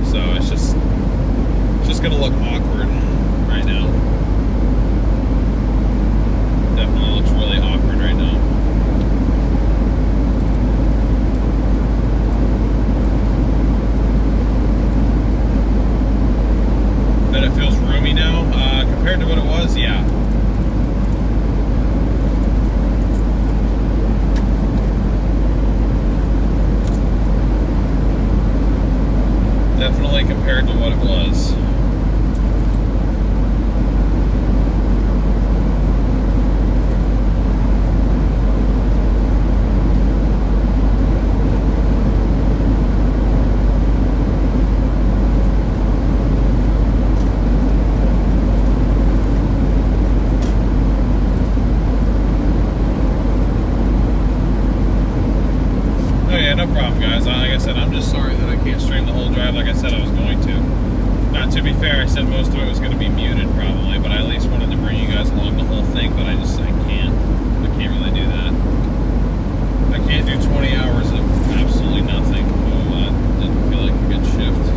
So it's just gonna look awkward right now. Definitely looks really awkward right now. Bet it feels roomy now, compared to what it was, yeah. Definitely compared to what it was. Oh yeah, no problem, guys. Like I said, I'm just sorry that I can't stream the whole drive like I said I was going to. Now, to be fair, I said most of it was going to be muted probably, but I at least wanted to bring you guys along the whole thing, but I can't. I can't really do that. I can't do 20 hours of absolutely nothing. Oh, that didn't feel like a good shift.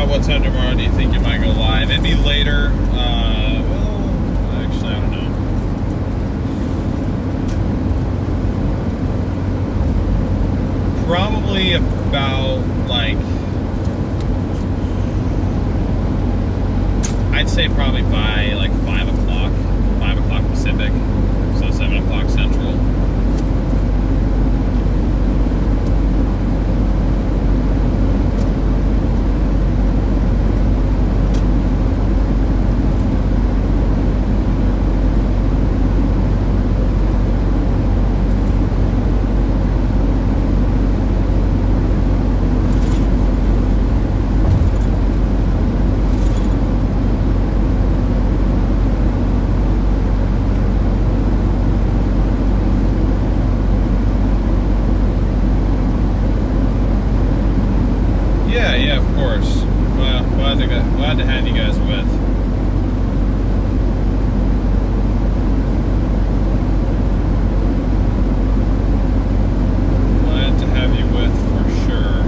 What time tomorrow do you think you might go live? It'd be later. Well, actually, I don't know. Probably about, like, I'd say probably by, like, 5 o'clock. 5 o'clock Pacific. So 7 o'clock Central. Yeah, of course. Well, glad to have you guys with. Glad to have you with for sure.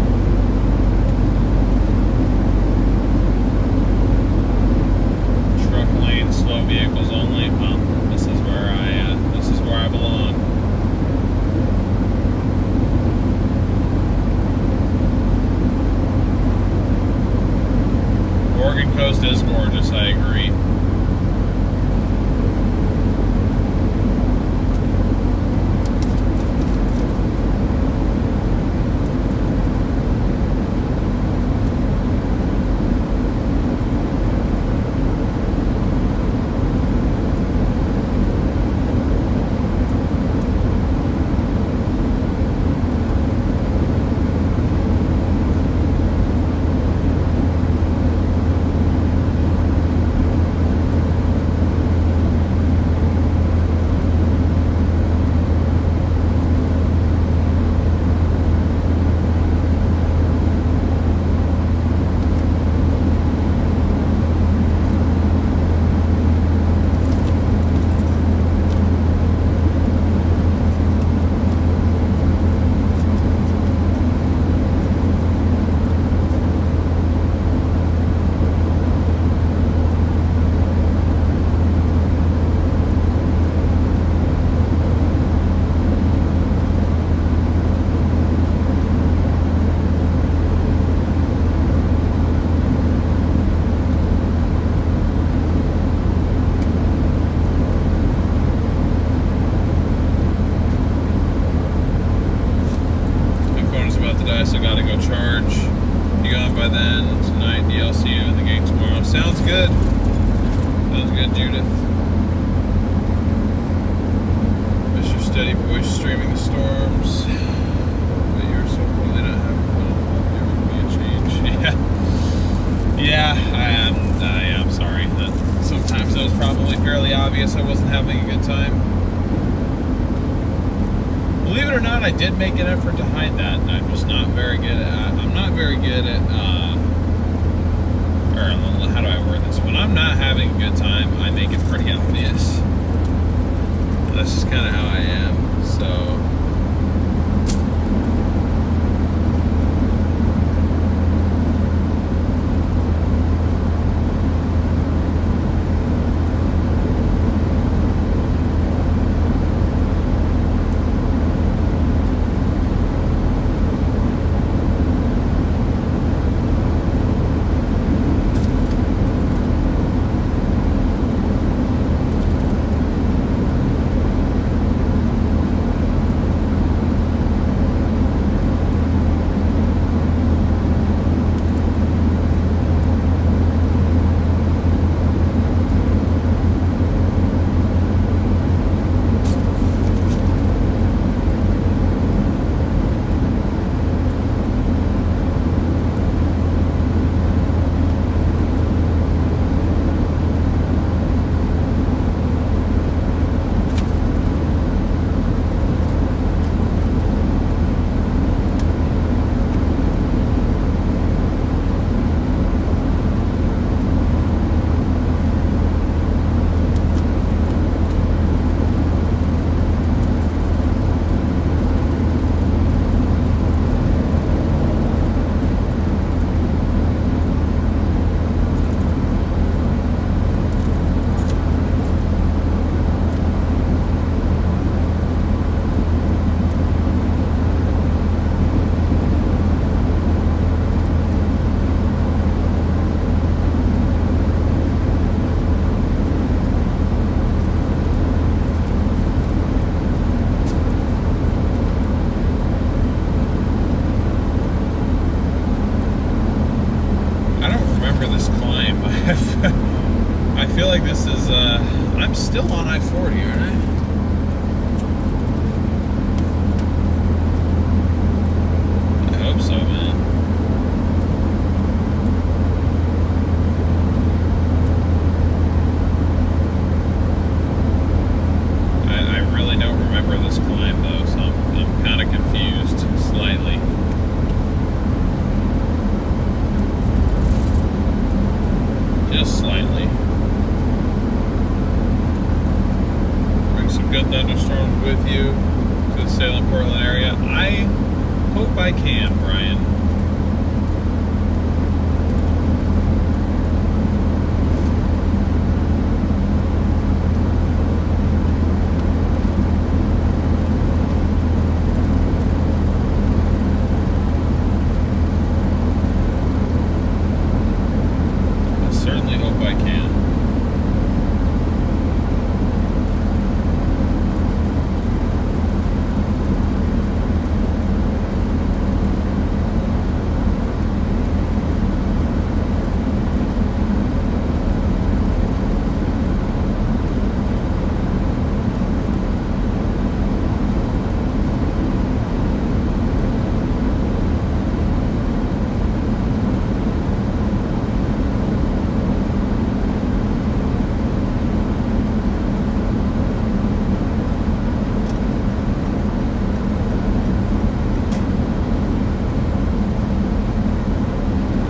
Truck lane, slow vehicles only. Well, this is where I belong. go charge. You gone by then tonight? Yeah, I'll see you in the gate tomorrow. Sounds good. Sounds good, Judith. Miss your steady voice streaming the storms. But you're so clearly not having fun. There would be a change. Yeah, I am sorry. Sometimes it was probably fairly obvious I wasn't having a good time. Believe it or not, I did make an effort to hide that. I'm just not very good at. I'm not very good at. Or how do I word this? When I'm not having a good time, I make it pretty obvious. That's just kind of how I am. So. I feel like this is, I'm still on I-40, aren't I? I hope so, man. I really don't remember this climb, though, so I'm kind of confused, slightly. Just slightly. Bring some good thunderstorms with you to the Salem-Portland area. I hope I can, Brian.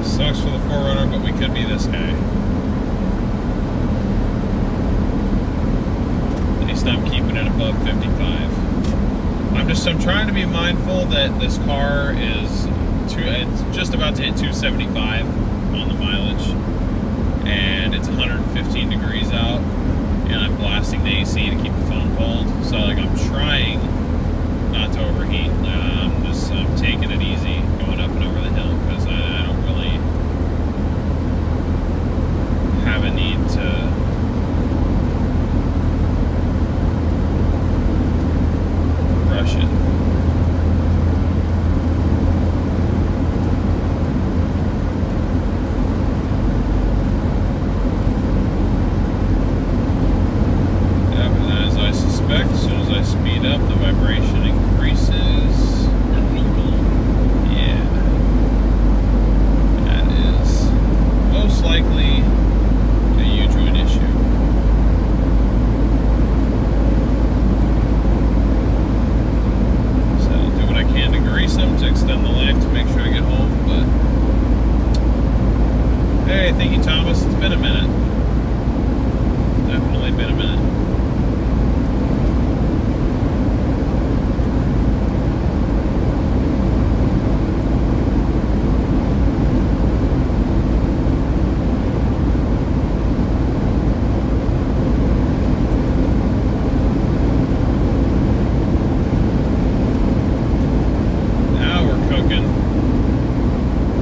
Sucks for the 4Runner, but we could be this guy. At least I'm keeping it above 55. I'm trying to be mindful that this car is it's just about to hit 275 on the mileage, and it's 115 degrees out, and I'm blasting the AC to keep the phone cold. So like I'm trying not to overheat. I'm taking it easy going up and over the hill because I don't really have a need to rush it. thank you, Thomas. It's been a minute. Definitely been a minute. Now we're cooking.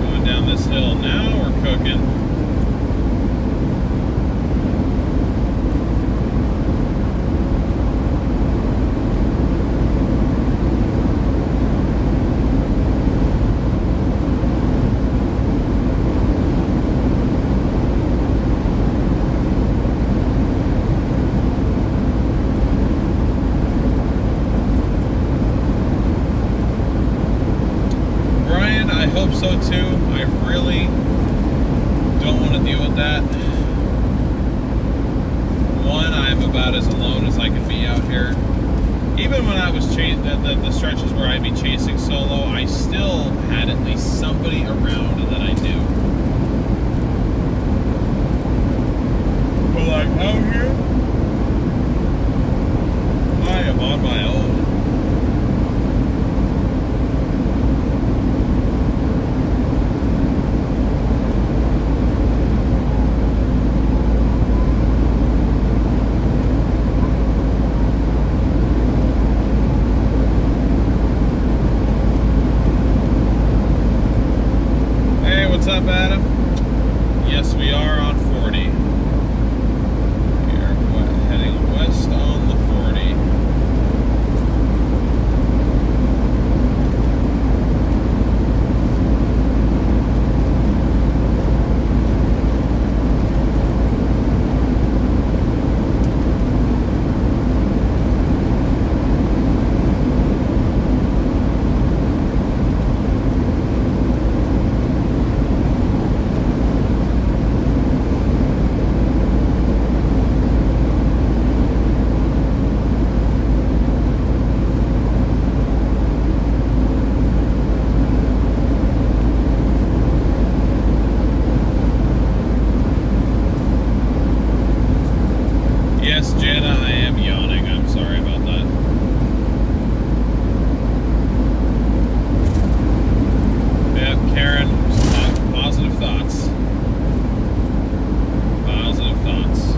Going down this hill. Now we're cooking. Brian, I hope so too. I really don't want to deal with that. One, I'm about as alone as I can be out here. Even when I was the stretches where I'd be chasing solo, I still had at least somebody around that I knew. But like out here, I am on my own. What's up, Adam? Yes, we are on 40. We're heading west on the 40. Yes, Jenna, I am yawning. I'm sorry about that. Yep, Karen, positive thoughts. Positive thoughts.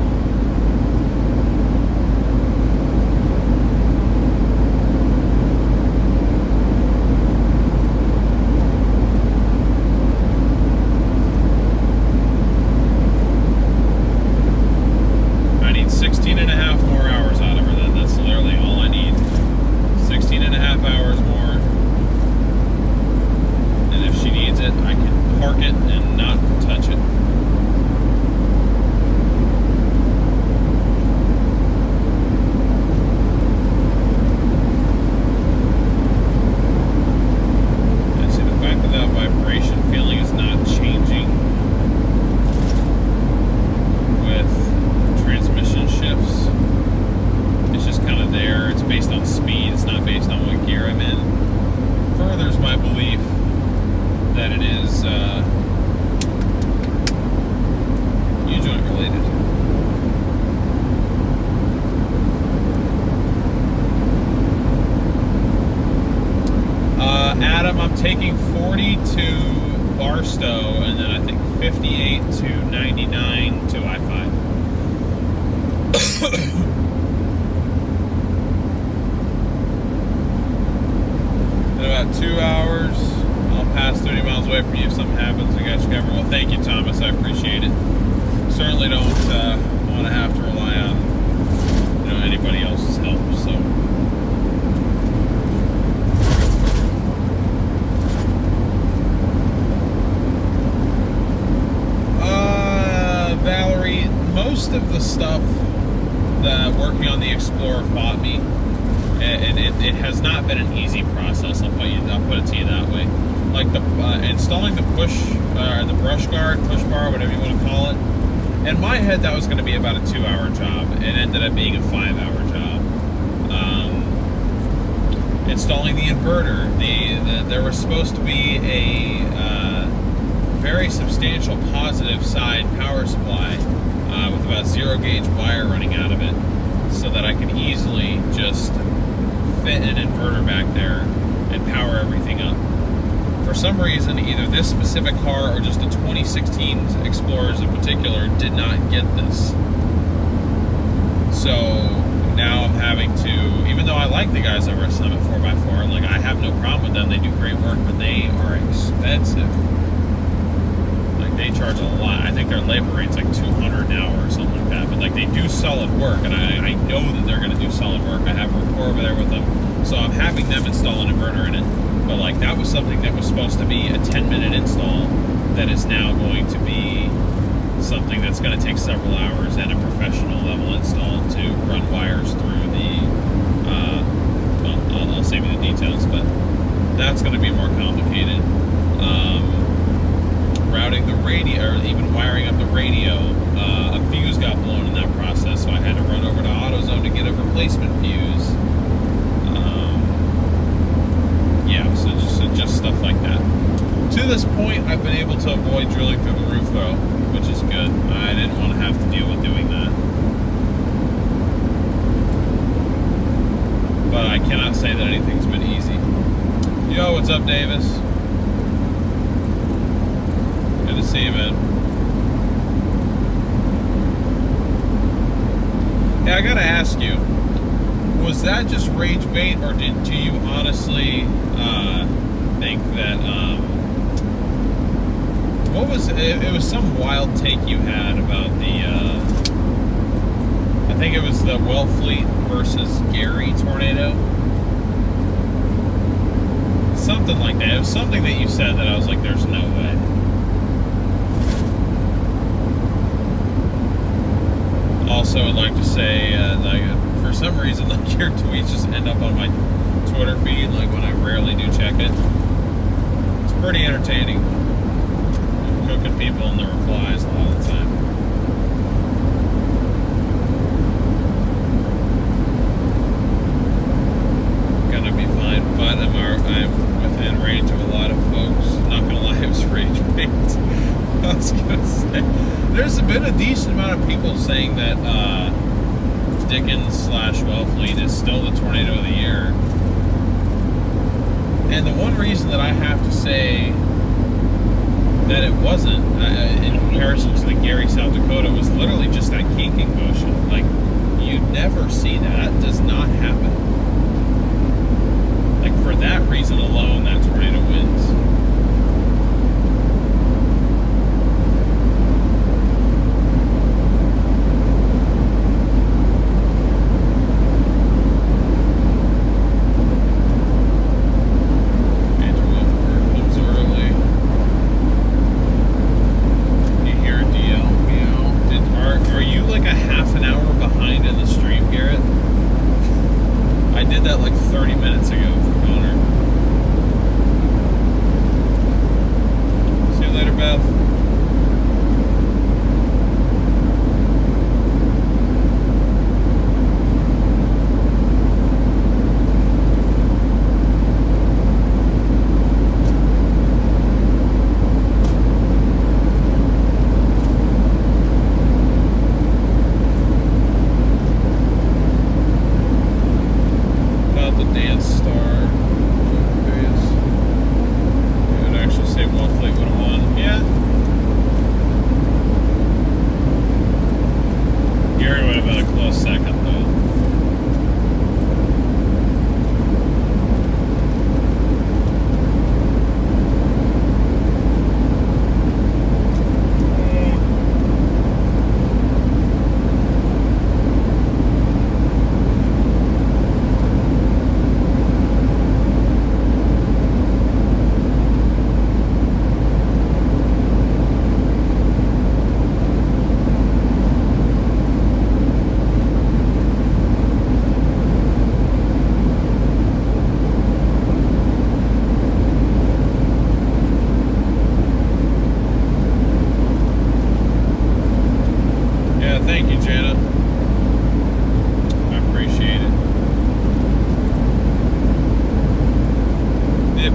I need 16 and a half more hours out of her then. That's literally all I need. 16 and a half hours more. And if she needs it, I can park it and not touch it. And see, the fact that that vibration feeling is not changing with transmission shifts. It's just kind of there. It's based on speed. It's not based on what gear I'm in. Furthers my belief that it is U-joint related. Adam, I'm taking 40 to Barstow, and then I think 58 to 99 to I-5. In about 2 hours, I'll pass 30 miles away from you if something happens. I got you covered. Well, thank you, Thomas. I appreciate it. Certainly don't want to have to rely on anybody else's help. So. Valerie, most of the stuff that working on the Explorer bought me, and it has not been an easy process. I'll put it to you that way. Like the installing the the brush guard, push bar, whatever you want to call it. In my head, that was going to be about a 2-hour job. It ended up being a 5-hour job. Installing the inverter, there was supposed to be a very very substantial positive side power supply with about 0 gauge wire running out of it, so that I can easily just fit an inverter back there and power everything up. For some reason, either this specific car or just the 2016 Explorers in particular did not get this. So now I'm having to, even though I like the guys over at Summit 4x4, like I have no problem with them, they do great work, but they are expensive. Like they charge a lot. I think their labor rate's like $200 an hour or something like that. But like they do solid work, and I know that they're going to do solid work. I have a rapport over there with them, so I'm having them install an inverter in it. But like that was something that was supposed to be a 10-minute install that is now going to be something that's going to take several hours and a professional level install to run wires through the well, I'll save you the details, but that's going to be more complicated. Routing the radio, or even wiring up the radio, a fuse got blown in that process, so I had to run over to AutoZone to get a replacement fuse. Yeah, so just stuff like that. To this point, I've been able to avoid drilling through the roof, though, which is good. I didn't want to have to deal with doing that. But I cannot say that anything's been easy. Yo, what's up, Davis? Good to see you, man. Yeah, I gotta ask you, was that just rage bait, or do you honestly think that what was it was some wild take you had about the I think it was the Wellfleet versus Gary tornado, something like that. It was something that you said that I was like, there's no way. Also, I'd like to say like, for some reason, like your tweets just end up on my Twitter feed, like when I rarely do check it. It's pretty entertaining. I'm cooking people in the replies a lot of the time. Gonna be fine, but I'm within range of a lot of folks. Not gonna lie, it was rage bait. I was gonna say, there's been a decent amount of people saying that Dickens / Wellfleet is still the tornado of the year. And the one reason that I have to say that it wasn't, in comparison to the Gary, South Dakota, was literally just that kinking motion. Like, you never see that. That does not happen. Like, for that reason alone, that tornado wins.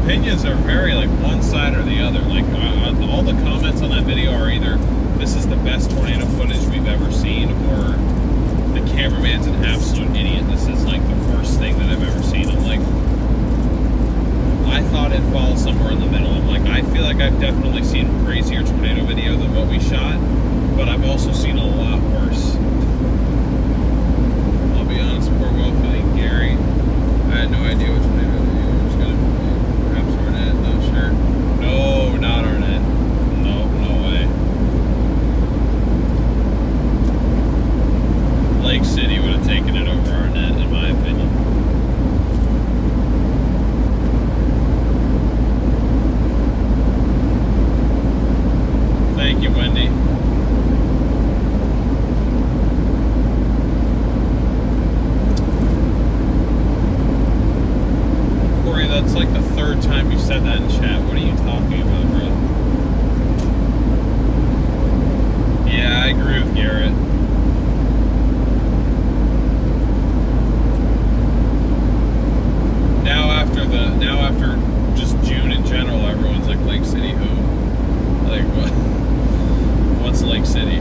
Opinions are very like one side or the other. Like all the comments definitely seen crazier tornado video than what we shot, but I've also seen a lot worse. I'll be honest, poor Wolfie, Gary. I had no idea which tornado video we were just gonna play. Perhaps Arnett, not sure. No, not Arnett. No, no way. Lake City would have taken it over Arnett, in my opinion. Thank you, Wendy. Corey, that's like the third time you said that in chat. What are you talking about, bro? Yeah, I agree with Garrett. Now after just June in general, everyone's like, Lake City who? Like, what? What's Lake City?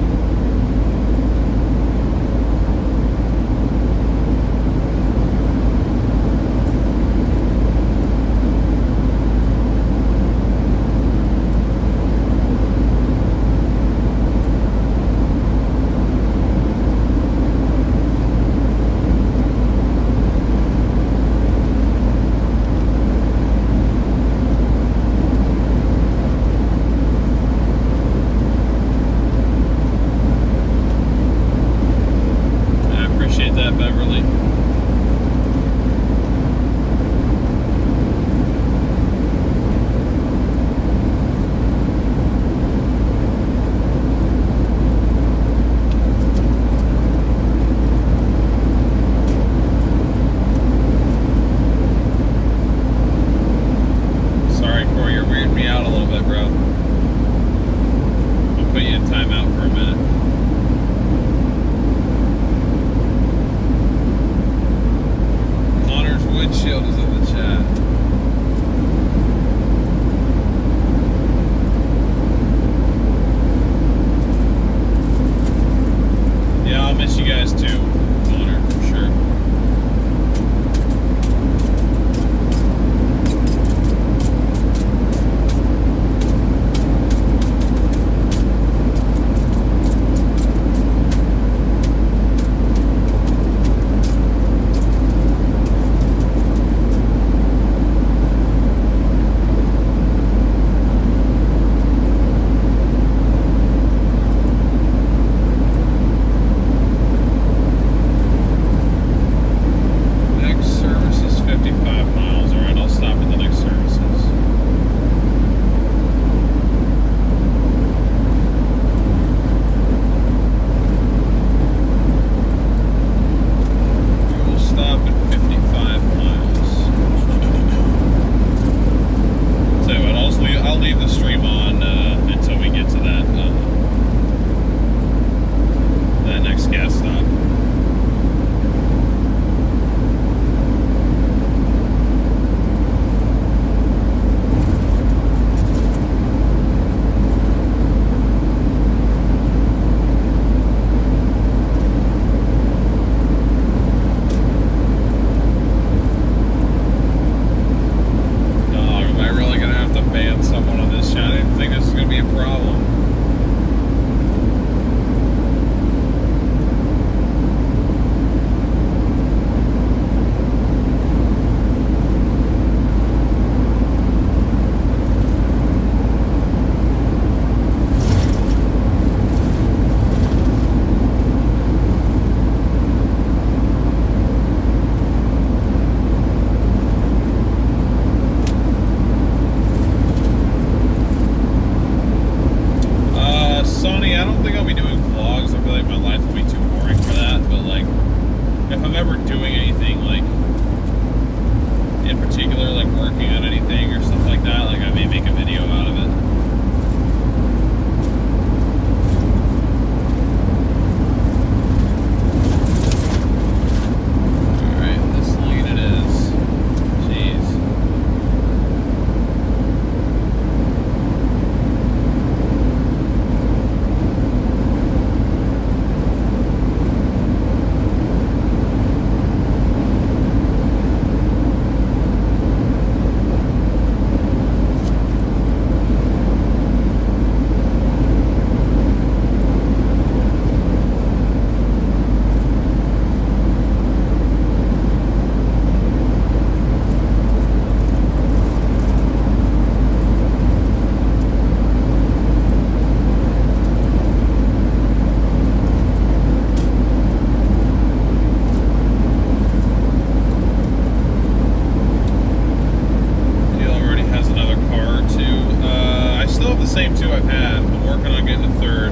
two I've had. I'm working on getting a third.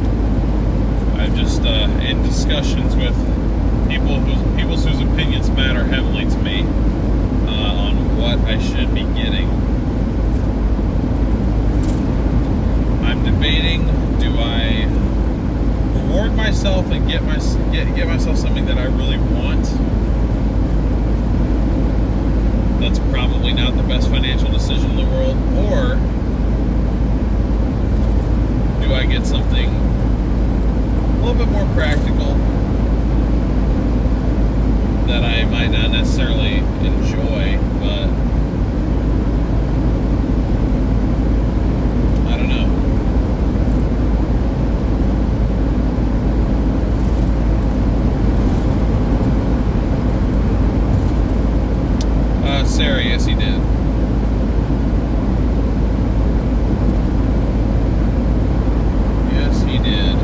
I've just in discussions with people whose opinions matter heavily to me on what I should be getting. I'm debating: do I reward myself and get myself something that I really want? That's probably not the best financial decision in the world. Or do I get something a little bit more practical that I might not necessarily enjoy, but I don't know. Sarah, yes, he did. Yes, he did.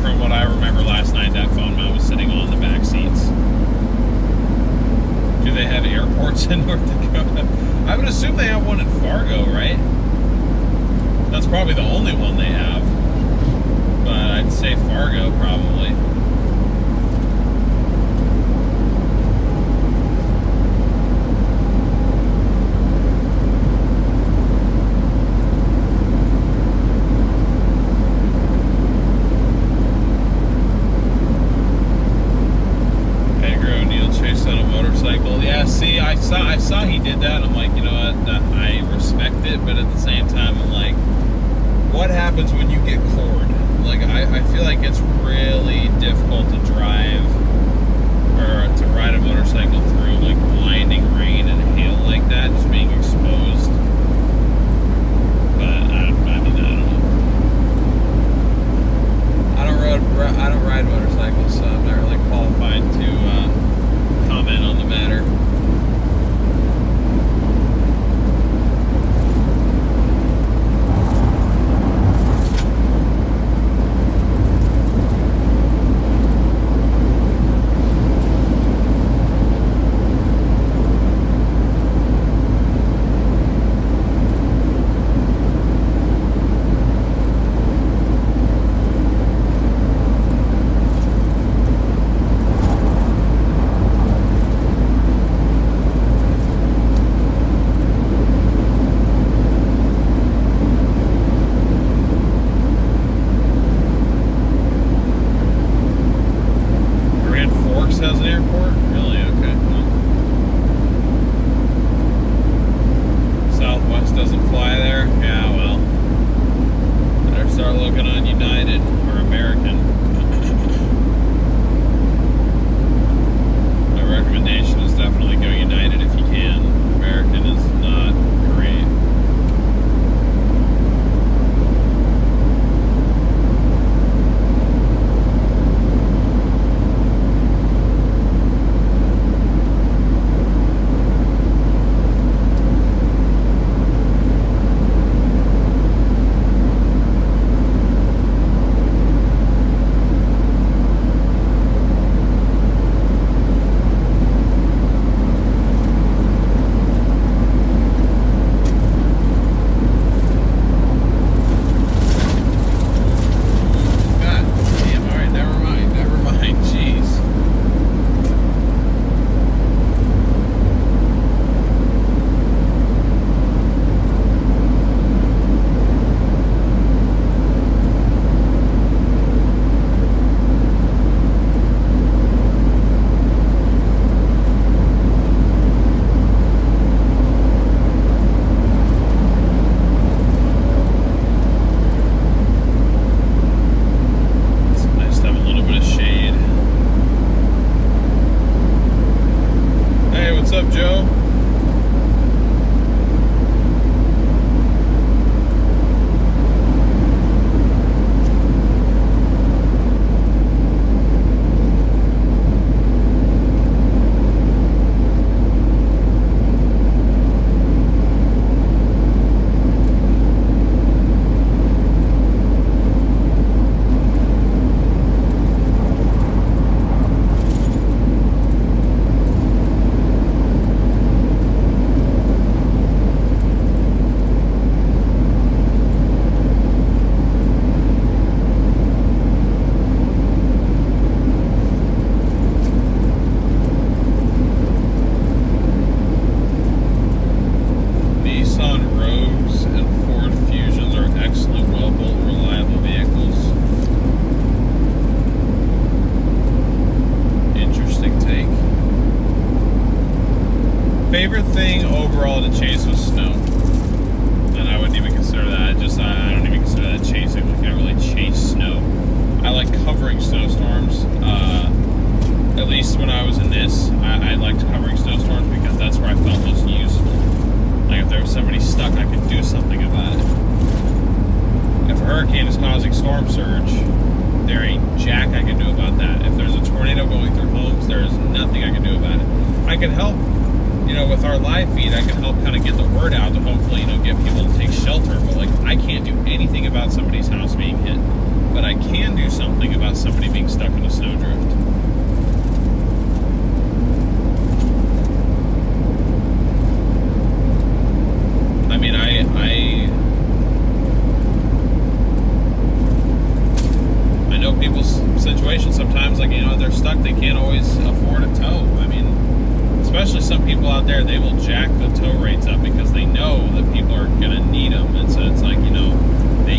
From what I remember last night, that phone mount was sitting on the back seats. Do they have airports in North Dakota? I would assume they have one in Fargo, right? That's probably the only one they have. But I'd say Fargo, probably. I saw he did that, and I'm like, you know what, I respect it, but at the same time, I'm like, what happens when you get cored? Like, I feel like it's really difficult to drive or to ride a motorcycle through like blinding rain and hail like that, just being exposed. But I mean, I don't know. I don't ride motorcycles, so I'm not really qualified to comment on the matter. Has an airport? Really? Okay. Well, Southwest doesn't fly there? Yeah, well. Better start looking on United or American. My recommendation is definitely go United if you can. American is not great. What's up, Joe? Favorite thing overall to chase was snow, and I wouldn't even consider that. I don't even consider that chasing. We can't really chase snow. I like covering snowstorms. At least when I was in this, I liked covering snowstorms because that's where I felt most useful. Like if there was somebody stuck, I could do something about it. If a hurricane is causing storm surge, there ain't jack I can do about that. If there's a tornado going through homes, there is nothing I can do about it. I can help. With our live feed, I can help kind of get the word out to hopefully, get people to take shelter. But, I can't do anything about somebody's house being hit. But I can do something about somebody being stuck in a snowdrift. I mean, I know people's situations sometimes, they're stuck, they can't always afford a tow. I mean, especially some people out there, they will jack the tow rates up because they know that people are going to need them. And so it's they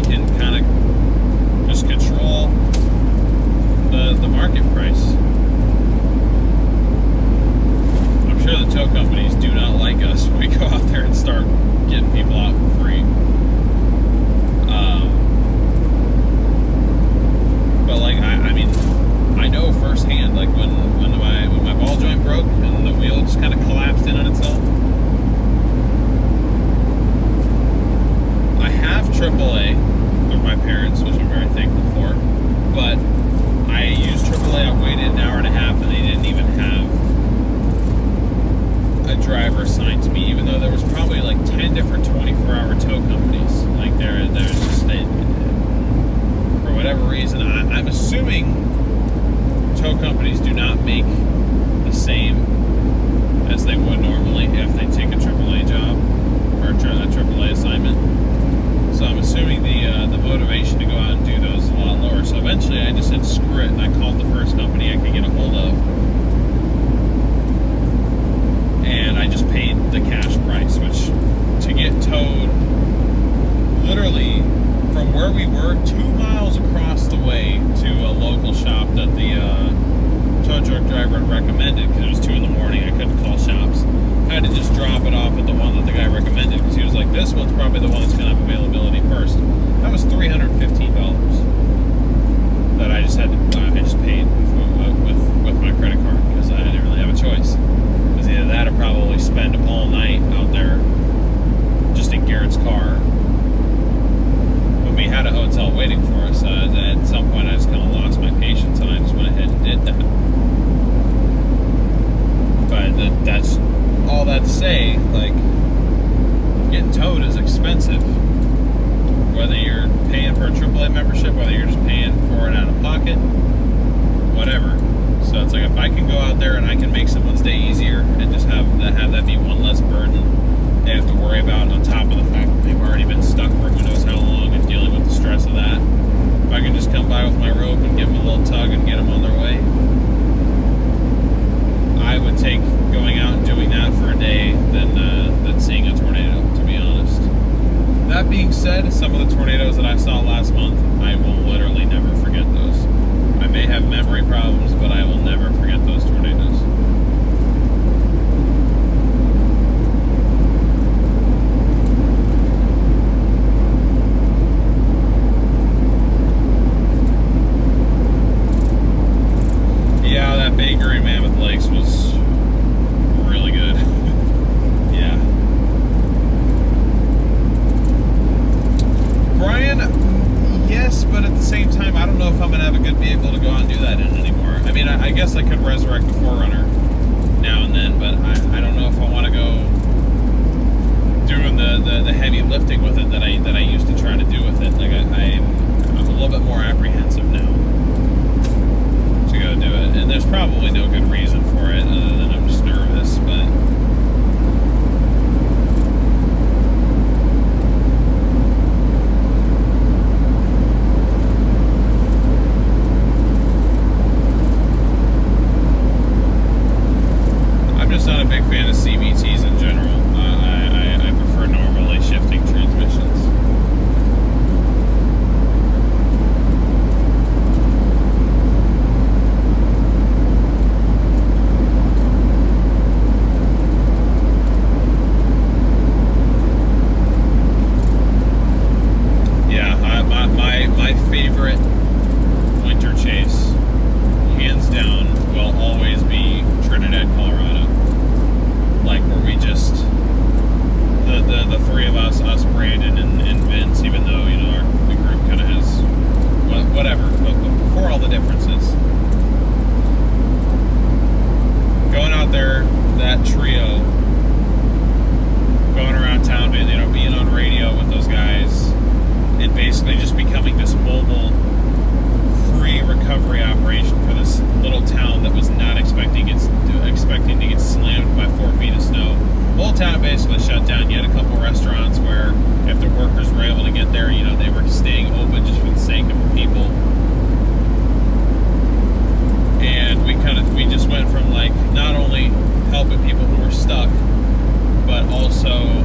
can kind of just control the market price. I'm sure the tow companies do not like us when we go out there and start getting people out for free. whatever reason, I'm assuming tow companies do not make the same as they would normally if they take a AAA job or a AAA assignment. So I'm assuming the motivation to go out and do those is a lot lower. So eventually I just said screw it, and I called the first company I could get a hold of, and I just paid the cash price, which to get towed literally from where we were 2 miles across the way to a local shop that the tow truck driver had recommended, because it was 2 in the morning, I couldn't call shops. I had to just drop it off at the one that the guy recommended, because he was like, this one's probably the one that's going to have availability first. That was $315 that I just had to, I just paid with my credit card, because I didn't really have a choice. Because either that or probably spend all night out there just in Garrett's car. When we had a hotel waiting for us, at some point I just kind of lost my patience, and I just went ahead and did that. But that's all that to say, like, getting towed is expensive. Whether you're paying for a AAA membership, whether you're just paying for it out of pocket, whatever. So it's like, if I can go out there and I can make someone's day easier and just have that be one less burden they have to worry about, on top of the fact that they've already been stuck for who knows how long and dealing with the stress of that. If I can just come by with my rope and give them a little tug and get them on their way, I would take going out and doing that for a day than seeing a tornado, to be honest. That being said, some of the tornadoes that I saw last month, I will literally never forget those. I may have memory problems, but I will never forget those tornadoes. Yeah, that bakery in Mammoth Lakes was really good. Yeah. Brian, yes, but at the same time, I don't know if I'm going to have a good vehicle to go out and do that in anymore. I mean, I guess I could resurrect the 4Runner now and then, but I don't know if I want to go doing the heavy lifting with it that I used to try to do with it. Like, I'm a little bit more apprehensive now to go do it. And there's probably no good reason for it other than I'm just nervous, but I'm just not a big fan of CVTs in general. I prefer normally shifting transmissions. My favorite winter chase, hands down, will always be Trinidad, Colorado. Like, where we just, the three of us, Brandon and Vince, even though, you know, the group kind of has, whatever, but before all the differences, going out there, that trio, going around town, you know, being on radio with those guys, and basically just becoming this mobile, free recovery operation for this little town that was not expecting to get slammed by 4 feet of snow. The whole town basically shut down. You had a couple restaurants where, if the workers were able to get there, you know, they were staying open just for the sake of the people. And we just went from, like, not only helping people who were stuck, but also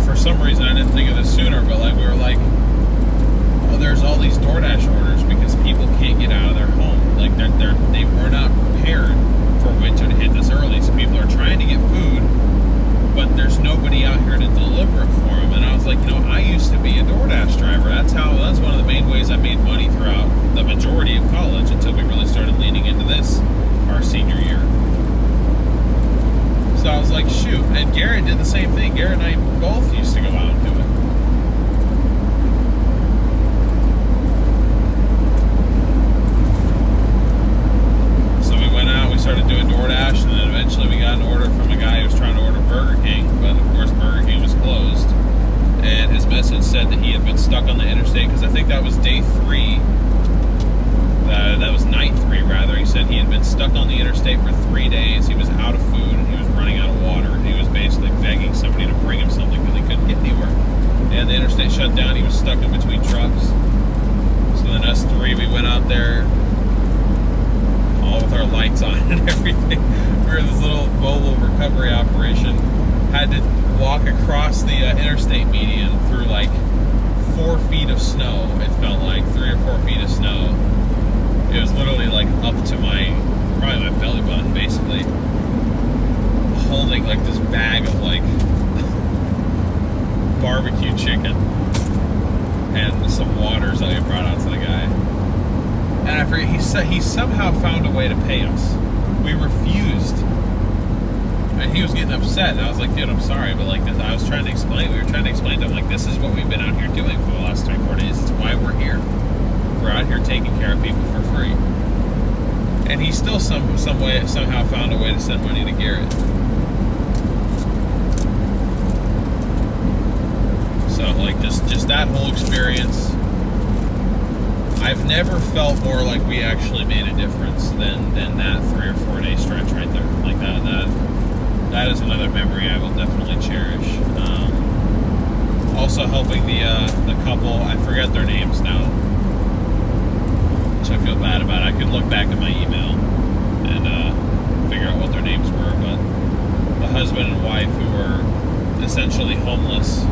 for some reason I didn't think of this sooner, but like, we were like, oh, there's all these DoorDash orders because people can't get out of their home. Like, they were not prepared for winter to hit this early, so people are trying to get food, but there's nobody out here to deliver it for them. And I was like, you know, I used to be a DoorDash driver. That's one of the main ways I made money throughout the majority of college, until we really started leaning into this our senior year. So I was like, shoot. And Garrett did the same thing. Garrett and I both used to go out and do it. So we went out, we started doing DoorDash, and then eventually we got an order from a guy who was trying to order Burger King, but of course Burger King was closed. And said that he had been stuck on the interstate, because I think that was day 3. That was night 3, rather. He said he had been stuck on the interstate for 3 days. He was out of food, and he was running out of water. And he was basically begging somebody to bring him something because he couldn't get anywhere. And the interstate shut down. He was stuck in between trucks. So then us 3, we went out there, all with our lights on and everything. We were in this little mobile recovery operation. Had to walk across the interstate median through like 4 feet of snow. It felt like 3 or 4 feet of snow. It was literally like up to probably my belly button, basically. Holding like this bag of like barbecue chicken and some waters that I brought out to the guy. And I forget, he somehow found a way to pay us. We refused. And he was getting upset. And I was like, dude, I'm sorry, but like this, we were trying to explain to him, like, this is what we've been out here doing for the last 3-4 days. It's why we're here. We're out here taking care of people for free. And he still somehow found a way to send money to Garrett. So like just that whole experience, I've never felt more like we actually made a difference than that 3 or 4 day stretch right there. Like that is another memory I will definitely cherish. Also helping the couple, I forget their names now, which I feel bad about. I could look back at my email and figure out what their names were, but the husband and wife who were essentially homeless,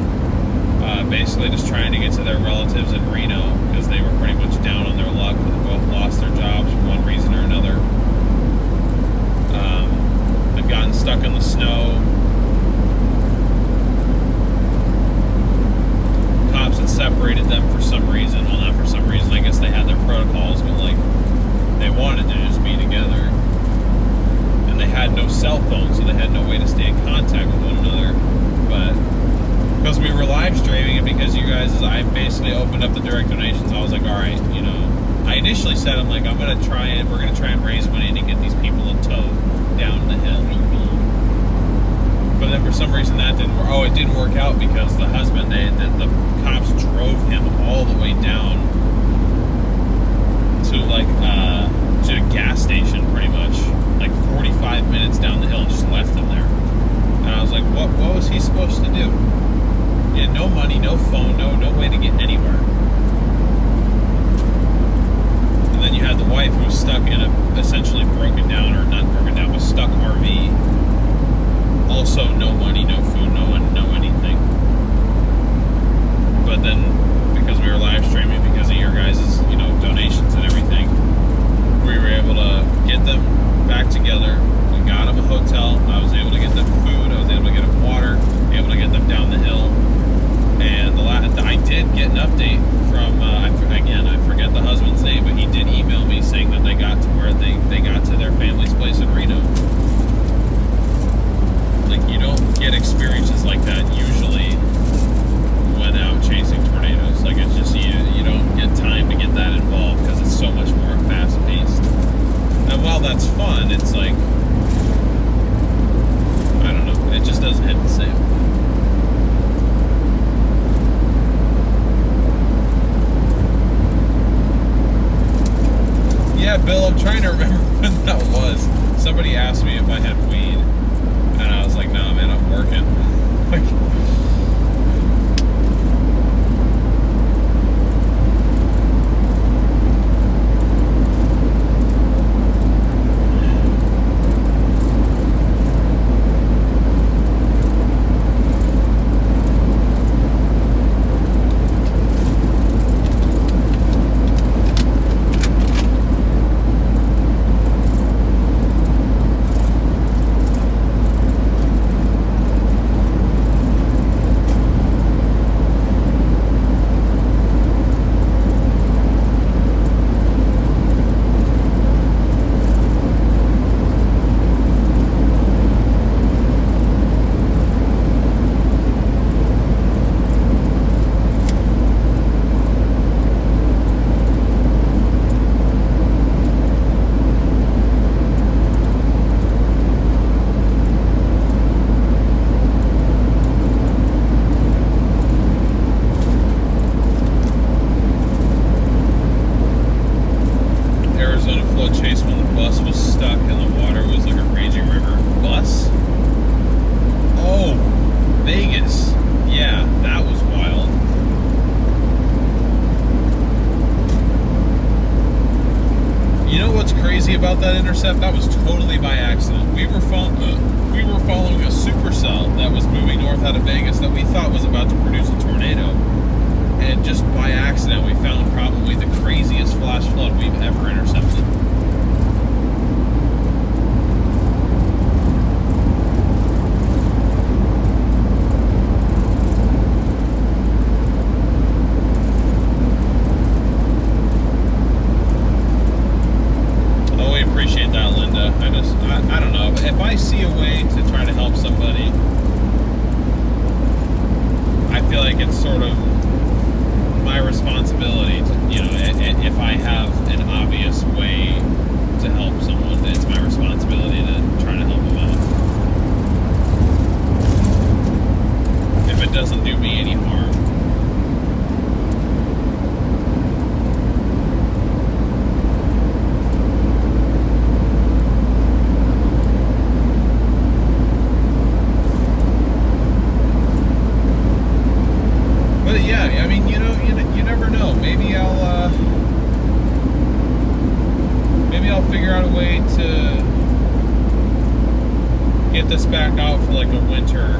basically just trying to get to their relatives in Reno because they were pretty much down on their luck. They both lost their jobs for one reason or another. Had gotten stuck in the snow. Cops had separated them for some reason. Well, not for some reason. I guess they had their protocols, but like they wanted to just be together. And they had no cell phones, so they had no way to stay in contact with one another. But because we were live streaming, and because you guys, I basically opened up the direct donations, I was like, all right, you know, I initially said, we're going to try and raise money to get these people in tow down the hill. But then for some reason that didn't work. Oh, it didn't work out because the husband, the cops drove him all the way down to to a gas station, pretty much, like 45 minutes down the hill, and just left him there. And I was like, what was he supposed to do? He had no money, no phone, no way to get anywhere. And then you had the wife who was stuck in a essentially broken down, or not broken down, but stuck RV. Also, no money, no food, no anything. But then, because we were live streaming, because of your guys' donations and everything, we were able to get them back together. We got them a hotel. I was able to get them food. I was able to get them water. Able to get them down the hill. And I did get an update from, again, I forget the husband's name, but he did email me saying that they got to where they got to their family's place in Reno. Like, you don't get experiences like that usually when out chasing tornadoes. Like, it's just, you don't get time to get that involved because it's so much more fast-paced. And while that's fun, it's like, I don't know, it just doesn't hit the same. Yeah, Bill, I'm trying to remember when that was. Somebody asked me if I had weed, and I was like, nah, man, I'm working. about that intercept, that was totally by accident. We were following a supercell that was moving north out of Vegas that we thought was about to produce a tornado. And just by accident, we found probably the craziest flash flood we've ever intercepted. I don't know. If I see a way to try to help somebody, I feel like it's sort of my responsibility to, if I have an obvious way to help someone, it's my responsibility to try to help them out. If it doesn't do me any harm. Yeah, I mean, you never know. Maybe I'll figure out a way to get this back out for like a winter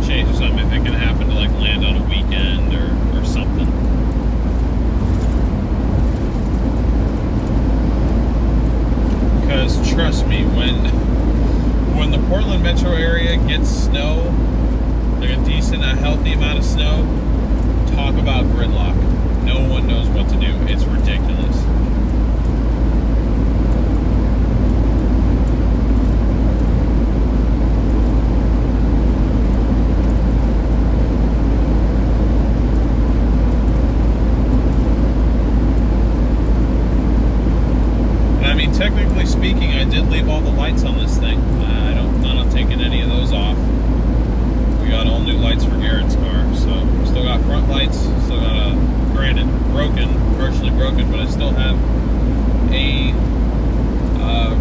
change or something. If it can happen to like land on a weekend or something. Because trust me, when the Portland metro area gets snow, like a decent, a healthy amount of snow, talk about gridlock. No one knows what to do. It's ridiculous. And I mean, technically speaking, I did leave all the lights on this thing. I'm not taking any of those off. We got all new lights for Garrett's car, so still got front lights, still got granted partially broken, but I still have a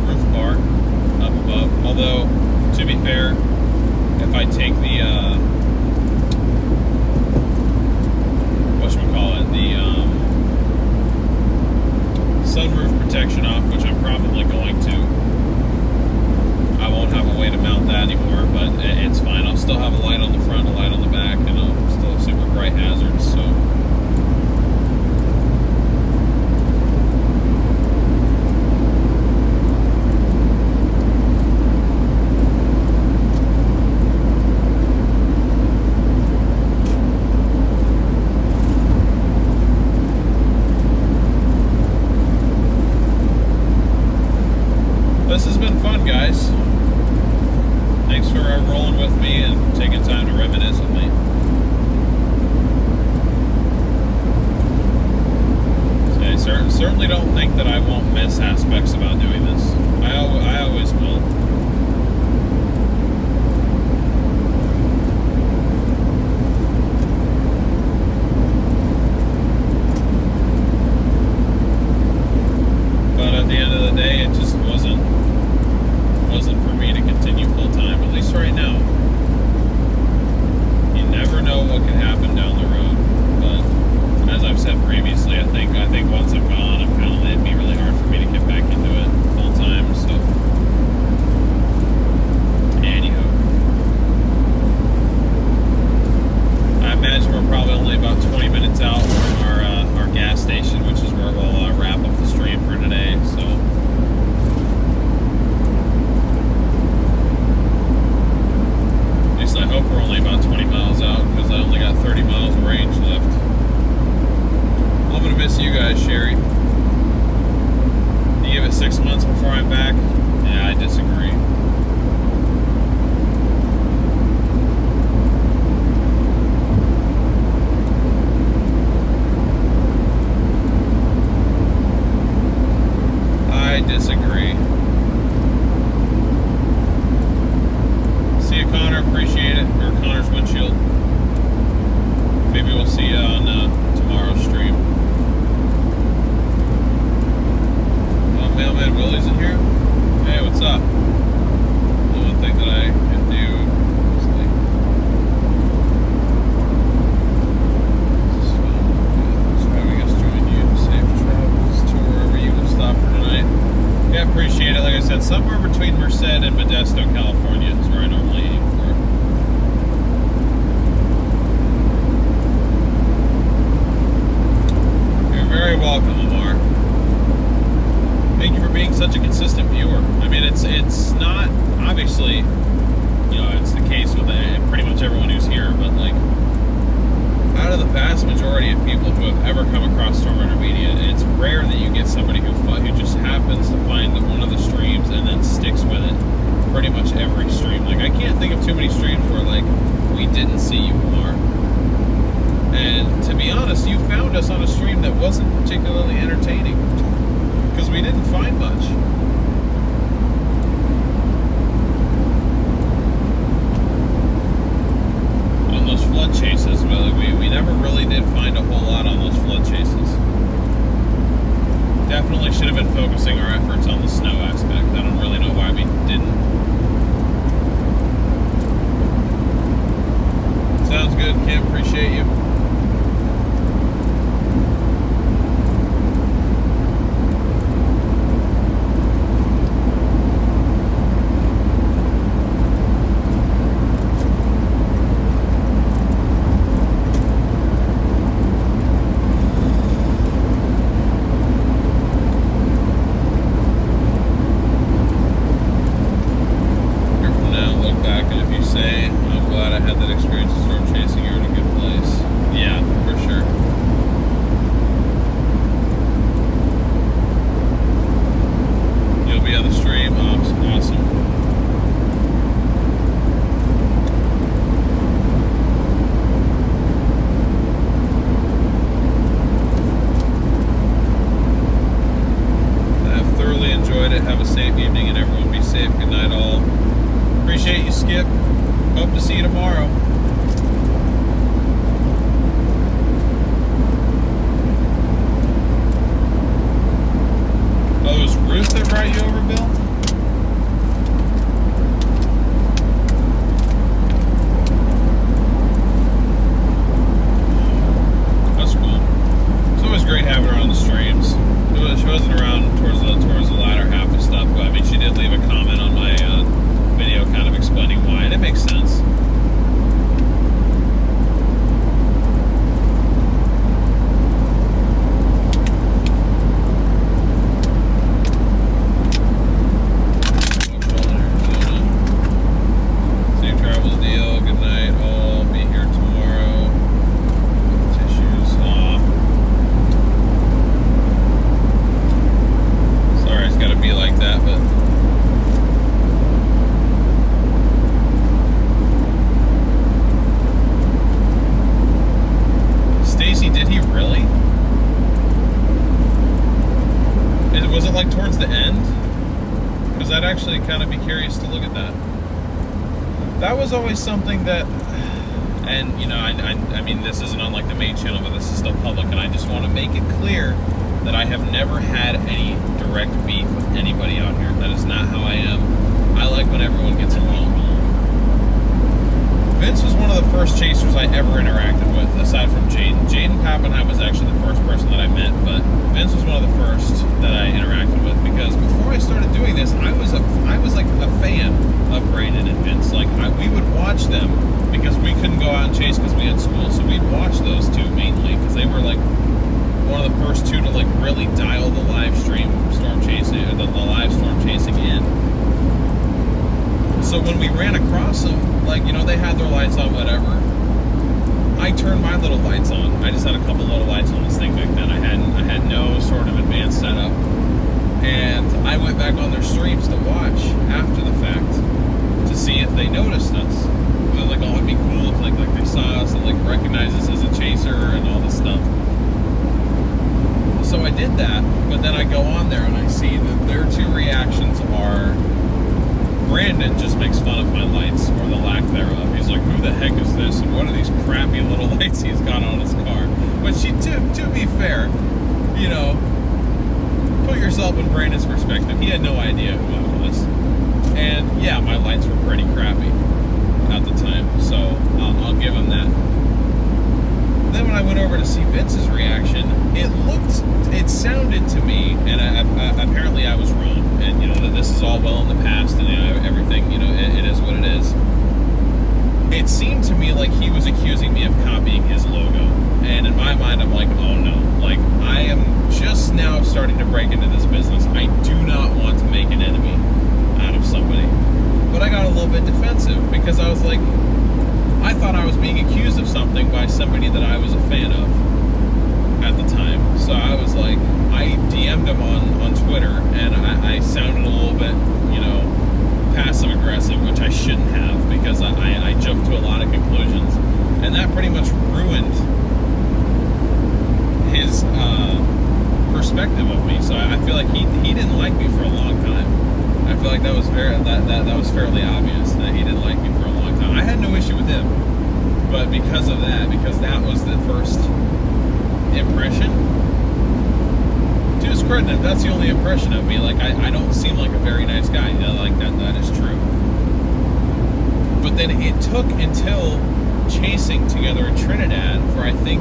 roof bar up above. Although, to be fair, if I take the sunroof protection off, which I'm probably going to, I won't have a way to mount that anymore, but it's fine. I'll still have a light on the front, a light on the back, and still super bright hazards, so. This has been fun, guys. Thanks for rolling with me and taking time to reminisce with me. So I certainly don't think that I won't miss aspects about doing this. I always will. But at the end of the day, it just wasn't for me to continue full time, at least right now. You never know what can happen down the road, but as I've said previously, I think once I'm gone, it'd be really hard for me to get back into it. such a consistent viewer. I mean, it's not, obviously, you know, it's the case with pretty much everyone who's here, but like, out of the vast majority of people who have ever come across StormRunner Media, it's rare that you get somebody who just happens to find one of the streams and then sticks with it pretty much every stream. Like, I can't think of too many streams where, like, we didn't see you more. And to be honest, you found us on a stream that wasn't particularly entertaining because we didn't find much. On those flood chases, we never really did find a whole lot on those flood chases. Definitely should have been focusing our efforts on the snow aspect. I don't really know why we didn't. Sounds good, Kim. Appreciate you. Have a safe evening and everyone be safe. Good night all. Appreciate you, Skip. Hope to see you tomorrow. Oh, it was Ruth that brought you over, Bill? That's cool. It's always great having her on the streams. She wasn't around towards the latter half of stuff, but I mean, she did leave a comment on my video kind of explaining why, and it makes sense. Safe travels, deal. Good night. I'll be here tomorrow. Tissues. Sorry, it's got to be like that, but Stacy, did he really? Was it like towards the end? Because I'd actually kind of be curious to look at that. That was always something that, and you know, I mean, this isn't on like the main channel, but this is still public, and I just want to make it clear that I have never had any direct beef with anybody out here. That is not how I am. I like when everyone gets along. Vince was one of the first chasers I ever interacted with, aside from Jaden. Jaden Pappenheim was actually the first person that I met, but Vince was one of the first that I interacted with, because before I started doing this, I was like a fan of Brandon and Vince. Like, we would watch them because we couldn't go out and chase because we had school, so we'd watch those two mainly because they were like one of the first two to like really dial the live stream storm chasing, the live storm chasing in. So when we ran across them, like, you know, they had their lights on, whatever. I turned my little lights on. I just had a couple little lights on this thing back then. I had no sort of advanced setup, and I went back on their streams to watch after the fact to see if they noticed us. They're like, oh, it'd be cool if like they saw us and like recognize us as a chaser and all this stuff. So I did that, but then I go on there and I see that their two reactions are, Brandon just makes fun of my lights, or the lack thereof. He's like, who the heck is this, and what are these crappy little lights he's got on his car? Which, to be fair, you know, put yourself in Brandon's perspective. He had no idea who I was. And yeah, my lights were pretty crappy at the time, so I'll give him that. Then when I went over to see Vince's reaction, it sounded to me, and apparently I was wrong, and you know, that this is all well in the past, and you know, everything, you know, it is what it is. It seemed to me like he was accusing me of copying his logo, and in my mind, I'm like, oh no, like, I am just now starting to break into this business. I do not want ruined his perspective of me. So I feel like he didn't like me for a long time. I feel like that was that was fairly obvious that he didn't like me for a long time. I had no issue with him, but because of that, because that was the first impression. To his credit, that's the only impression of me. Like I don't seem like a very nice guy. You know, like that is true. But then it took until chasing together in Trinidad for, I think,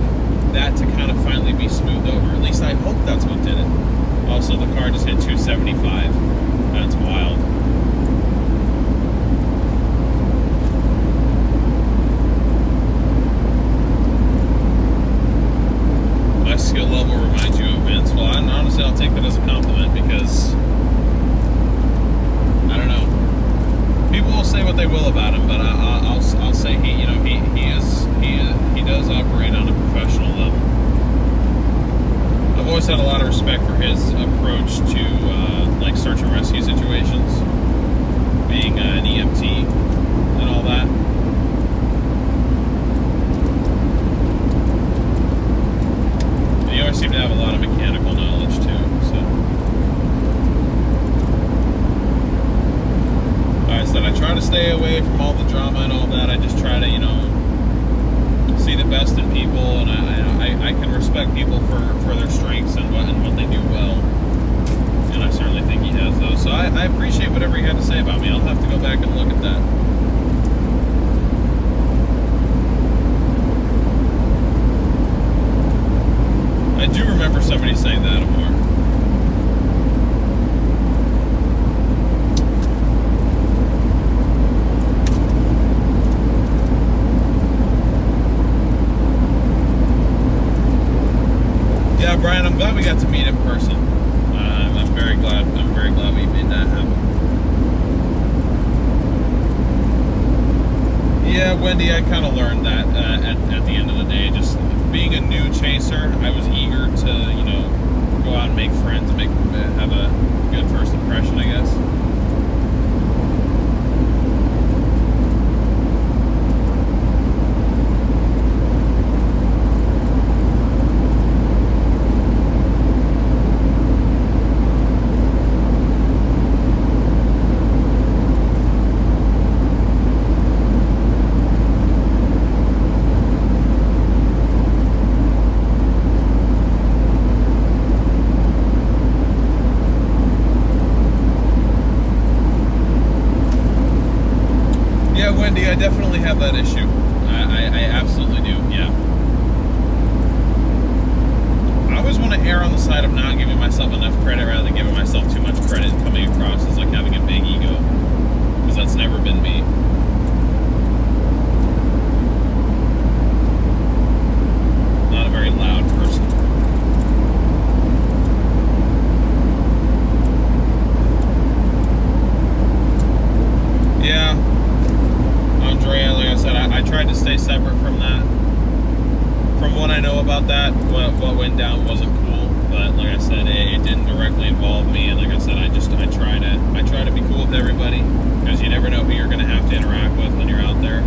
that to kind of finally be smoothed over. At least I hope that's what did it. Also, the car just hit 275. That's wild. My skill level reminds you of Vince. Well, honestly, I'll take that as a compliment because I don't know. People will say what they will about him, but I'll say he does operate on a professional level. I've always had a lot of respect for his approach to like search and rescue situations, being an EMT and all that. And he always seemed to have a lot of mechanical knowledge too. So. I try to stay away from all the drama and all that. I just try to, see the best in people, and I can respect people for their strengths and what they do well. And I certainly think he has those. So I appreciate whatever he had to say about me. I'll have to go back and look at that. I do remember somebody saying that, Amar. Yeah, Brian, I'm glad we got to meet in person. I'm very glad we made that happen. Yeah, Wendy, I kind of learned that at the end of the day. Just being a new chaser, I was eager to, go out and make friends, have a good first impression, I guess. Wendy, I definitely have that issue. I absolutely do, yeah. I always want to err on the side of not giving myself enough credit rather than giving myself too much credit, coming across as like having a big ego. Because that's never been me. Not a very loud person. Yeah. Andrea, like I said, I tried to stay separate from that. From what I know about that, what went down wasn't cool. But like I said, it didn't directly involve me. And like I said, I try to be cool with everybody, because you never know who you're going to have to interact with when you're out there.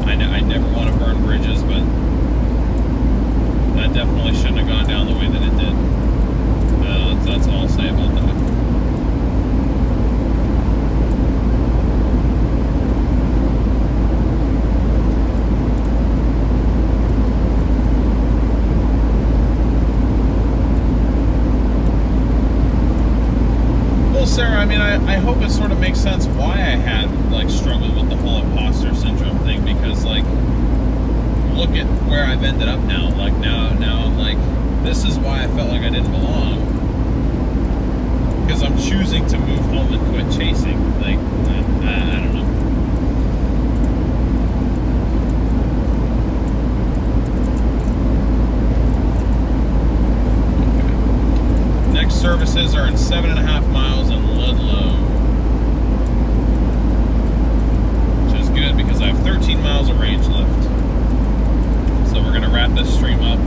I never want to burn bridges, but that definitely shouldn't have gone down the way that it did. That's all I'll say about that. Sarah, I mean, I hope it sort of makes sense why I had, like, struggled with the whole imposter syndrome thing, because, like, look at where I've ended up now. Like, now I'm like, this is why I felt like I didn't belong. Because I'm choosing to move home and quit chasing. Like, I don't know. Next services are in 7.5 miles in Ludlow, which is good because I have 13 miles of range left. So we're going to wrap this stream up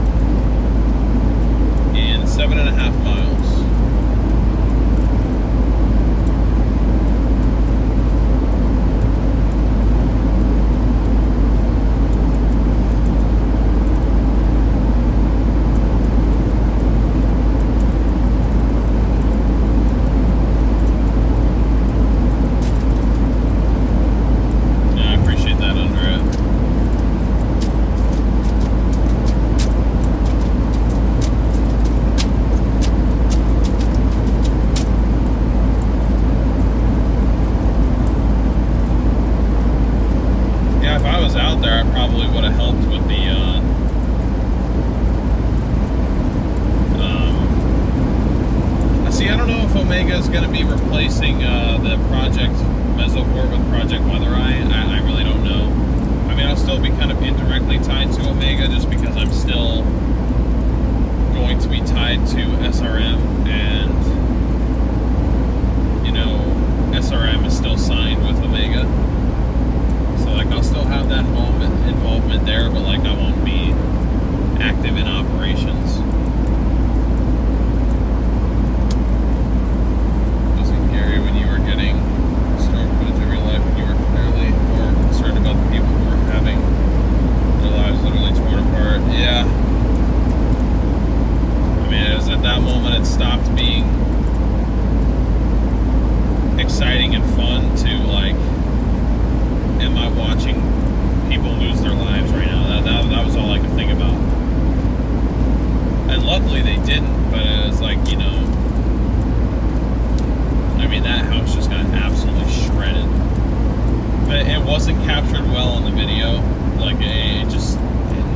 in 7.5 miles. going to be replacing the Project Mesoport with Project Weatherai. I really don't know. I mean, I'll still be kind of indirectly tied to Omega just because I'm still going to be tied to SRM, and you know, SRM is still signed with Omega. So like I'll still have that involvement there, but like I won't be active in operations. Was it Gary when you were getting storm footage of your life and you were clearly more concerned about the people who were having their lives literally torn apart? Yeah. I mean, it was at that moment it stopped being exciting and fun to like, am I watching people lose their lives right now? That was all I could think about. And luckily they didn't, but it was like, you know, I mean, that house just got absolutely shredded. But it wasn't captured well on the video. Like, it just,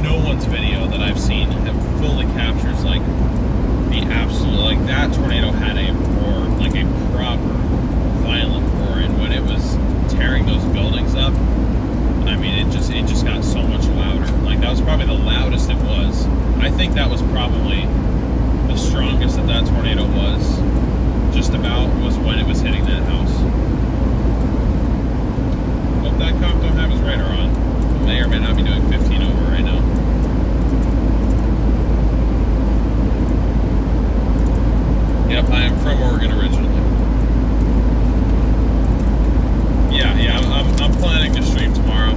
no one's video that I've seen that fully captures, like, the absolute, like, that tornado had a roar, like a proper violent roar, and when it was tearing those buildings up, I mean, it just got so much louder. Like, that was probably the loudest it was. I think that was probably the strongest that tornado was, just about, was when it was hitting that house. Hope that cop don't have his radar on. May or may not be doing 15 over right now. Yep, I am from Oregon originally. Yeah, I'm planning to stream tomorrow.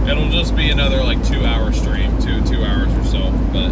It'll just be another like 2-hour stream, two hours or so, but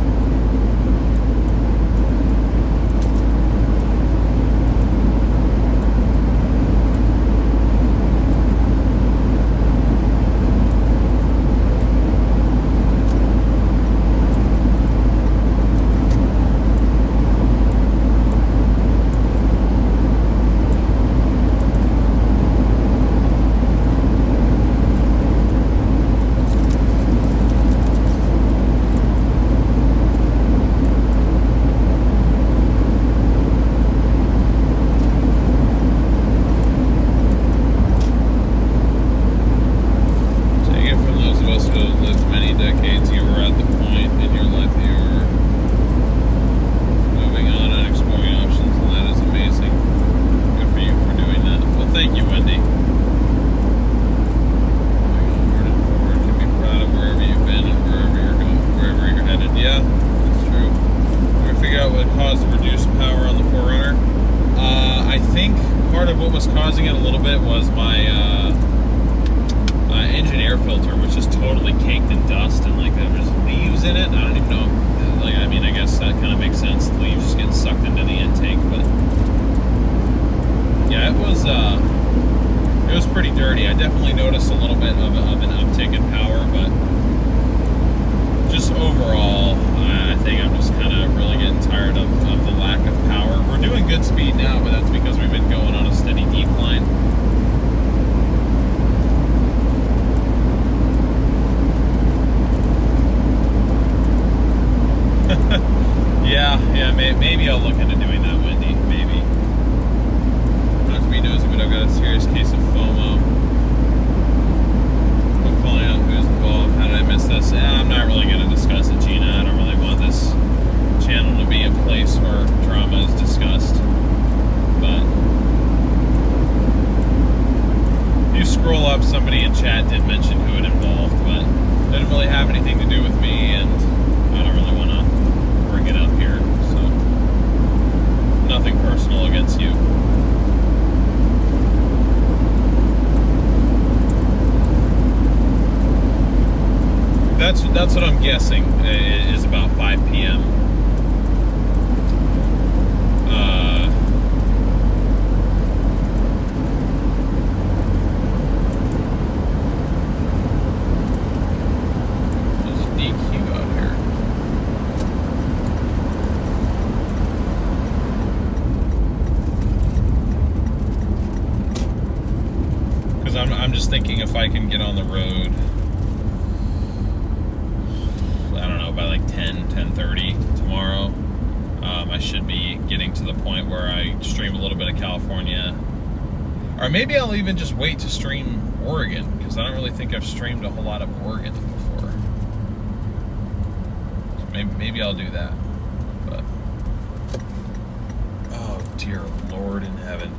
maybe I'll look into doing that, Wendy. Maybe. Not to be nosy, but I've got a serious case of FOMO. I'm calling out who's involved. How did I miss this? I'm not really going to discuss it, Gina. I don't really want this channel to be a place where drama is discussed. But if you scroll up, somebody in chat did mention who it involved, but it didn't really have anything to do with me, and I don't really want to bring it up here. So nothing personal against you. That's what I'm guessing. It is about 5 p.m. There's a DQ out here. Because I'm just thinking if I can get on the road, by like 10:30 tomorrow, I should be getting to the the point where I stream a little bit of California. Or maybe I'll even just wait to stream Oregon, because I don't really think I've streamed a whole lot of Oregon before. So maybe I'll do that. But oh dear Lord in heaven.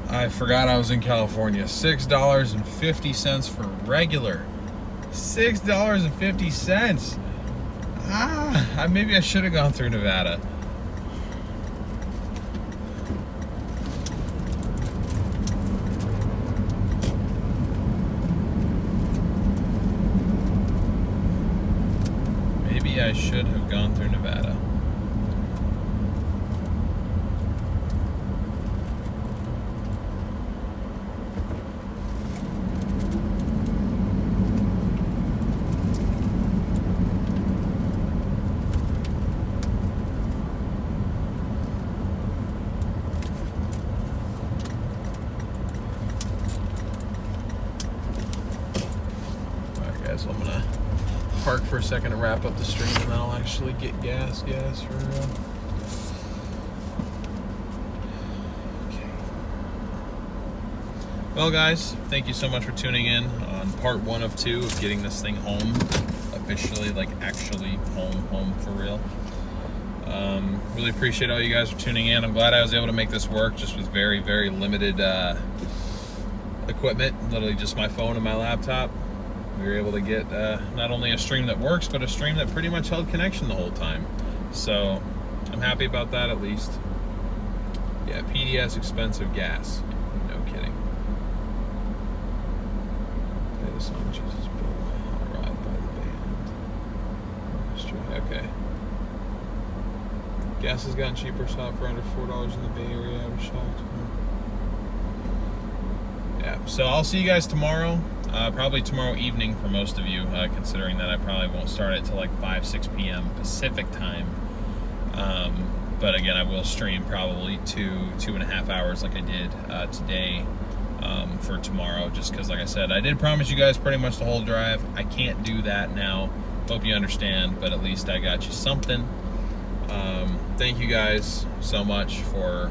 I forgot I was in California. $6.50 for regular. $6.50. Maybe I should have gone through Nevada. Maybe I should have gone through Nevada. So I'm gonna park for a second to wrap up the stream, and then I'll actually get gas for okay. Well guys, thank you so much for tuning in on part 1 of 2 of getting this thing home officially, like actually home for real. Really appreciate all you guys for tuning in. I'm glad I was able to make this work just with very limited equipment, literally just my phone and my laptop. We were able to get not only a stream that works, but a stream that pretty much held connection the whole time. So I'm happy about that, at least. Yeah, PDS expensive gas. No kidding. Play the song Jesus Bill, Arrived by the Band. Okay. Gas has gotten cheaper, saw it for under $4 in the Bay Area. I was shocked. Yeah, so I'll see you guys tomorrow. Probably tomorrow evening for most of you, considering that I probably won't start it till like 5-6 p.m. Pacific time. But again, I will stream probably 2.5 hours like I did today for tomorrow, just because, like I said, I did promise you guys pretty much the whole drive. I can't do that now. Hope you understand, but at least I got you something. Thank you guys so much for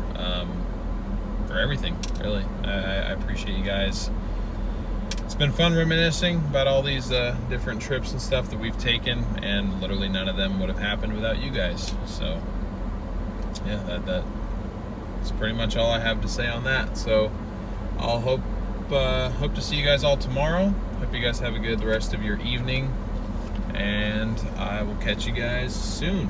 everything, really. I appreciate you guys. It's been fun reminiscing about all these different trips and stuff that we've taken, and literally none of them would have happened without you guys. So yeah, that's pretty much all I have to say on that. So I'll hope to see you guys all tomorrow. Hope you guys have a good rest of your evening, and I will catch you guys soon.